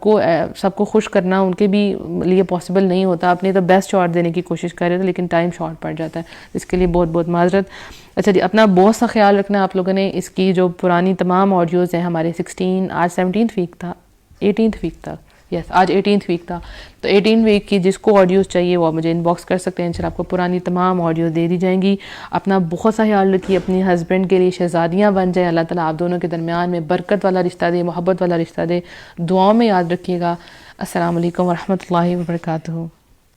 کو خوش کرنا ان کے بھی لیے پاسبل نہیں ہوتا. آپ نے تو بیسٹ شاٹ دینے کی کوشش کر رہے تھے لیکن ٹائم شارٹ پڑ جاتا ہے، اس کے لیے بہت بہت معذرت. اچھا جی، اپنا بہت سا خیال رکھنا آپ لوگوں نے. اس کی جو پرانی تمام آڈیوز ہیں ہمارے 16، آج 17 ویک تھا، 18 ویک تھا، یس آج 18 ویک تھا. تو 18 ویک کی جس کو آڈیوز چاہیے وہ مجھے ان باکس کر سکتے ہیں، انشاءاللہ آپ کو پرانی تمام آڈیو دے دی جائیں گی. اپنا بہت سا خیال رکھیے، اپنی ہسبینڈ کے لیے شہزادیاں بن جائیں. اللہ تعالیٰ آپ دونوں کے درمیان میں برکت والا رشتہ دے، محبت والا رشتہ دے. دعاؤں میں یاد رکھیے گا. السلام علیکم ورحمۃ اللہ وبرکاتہ.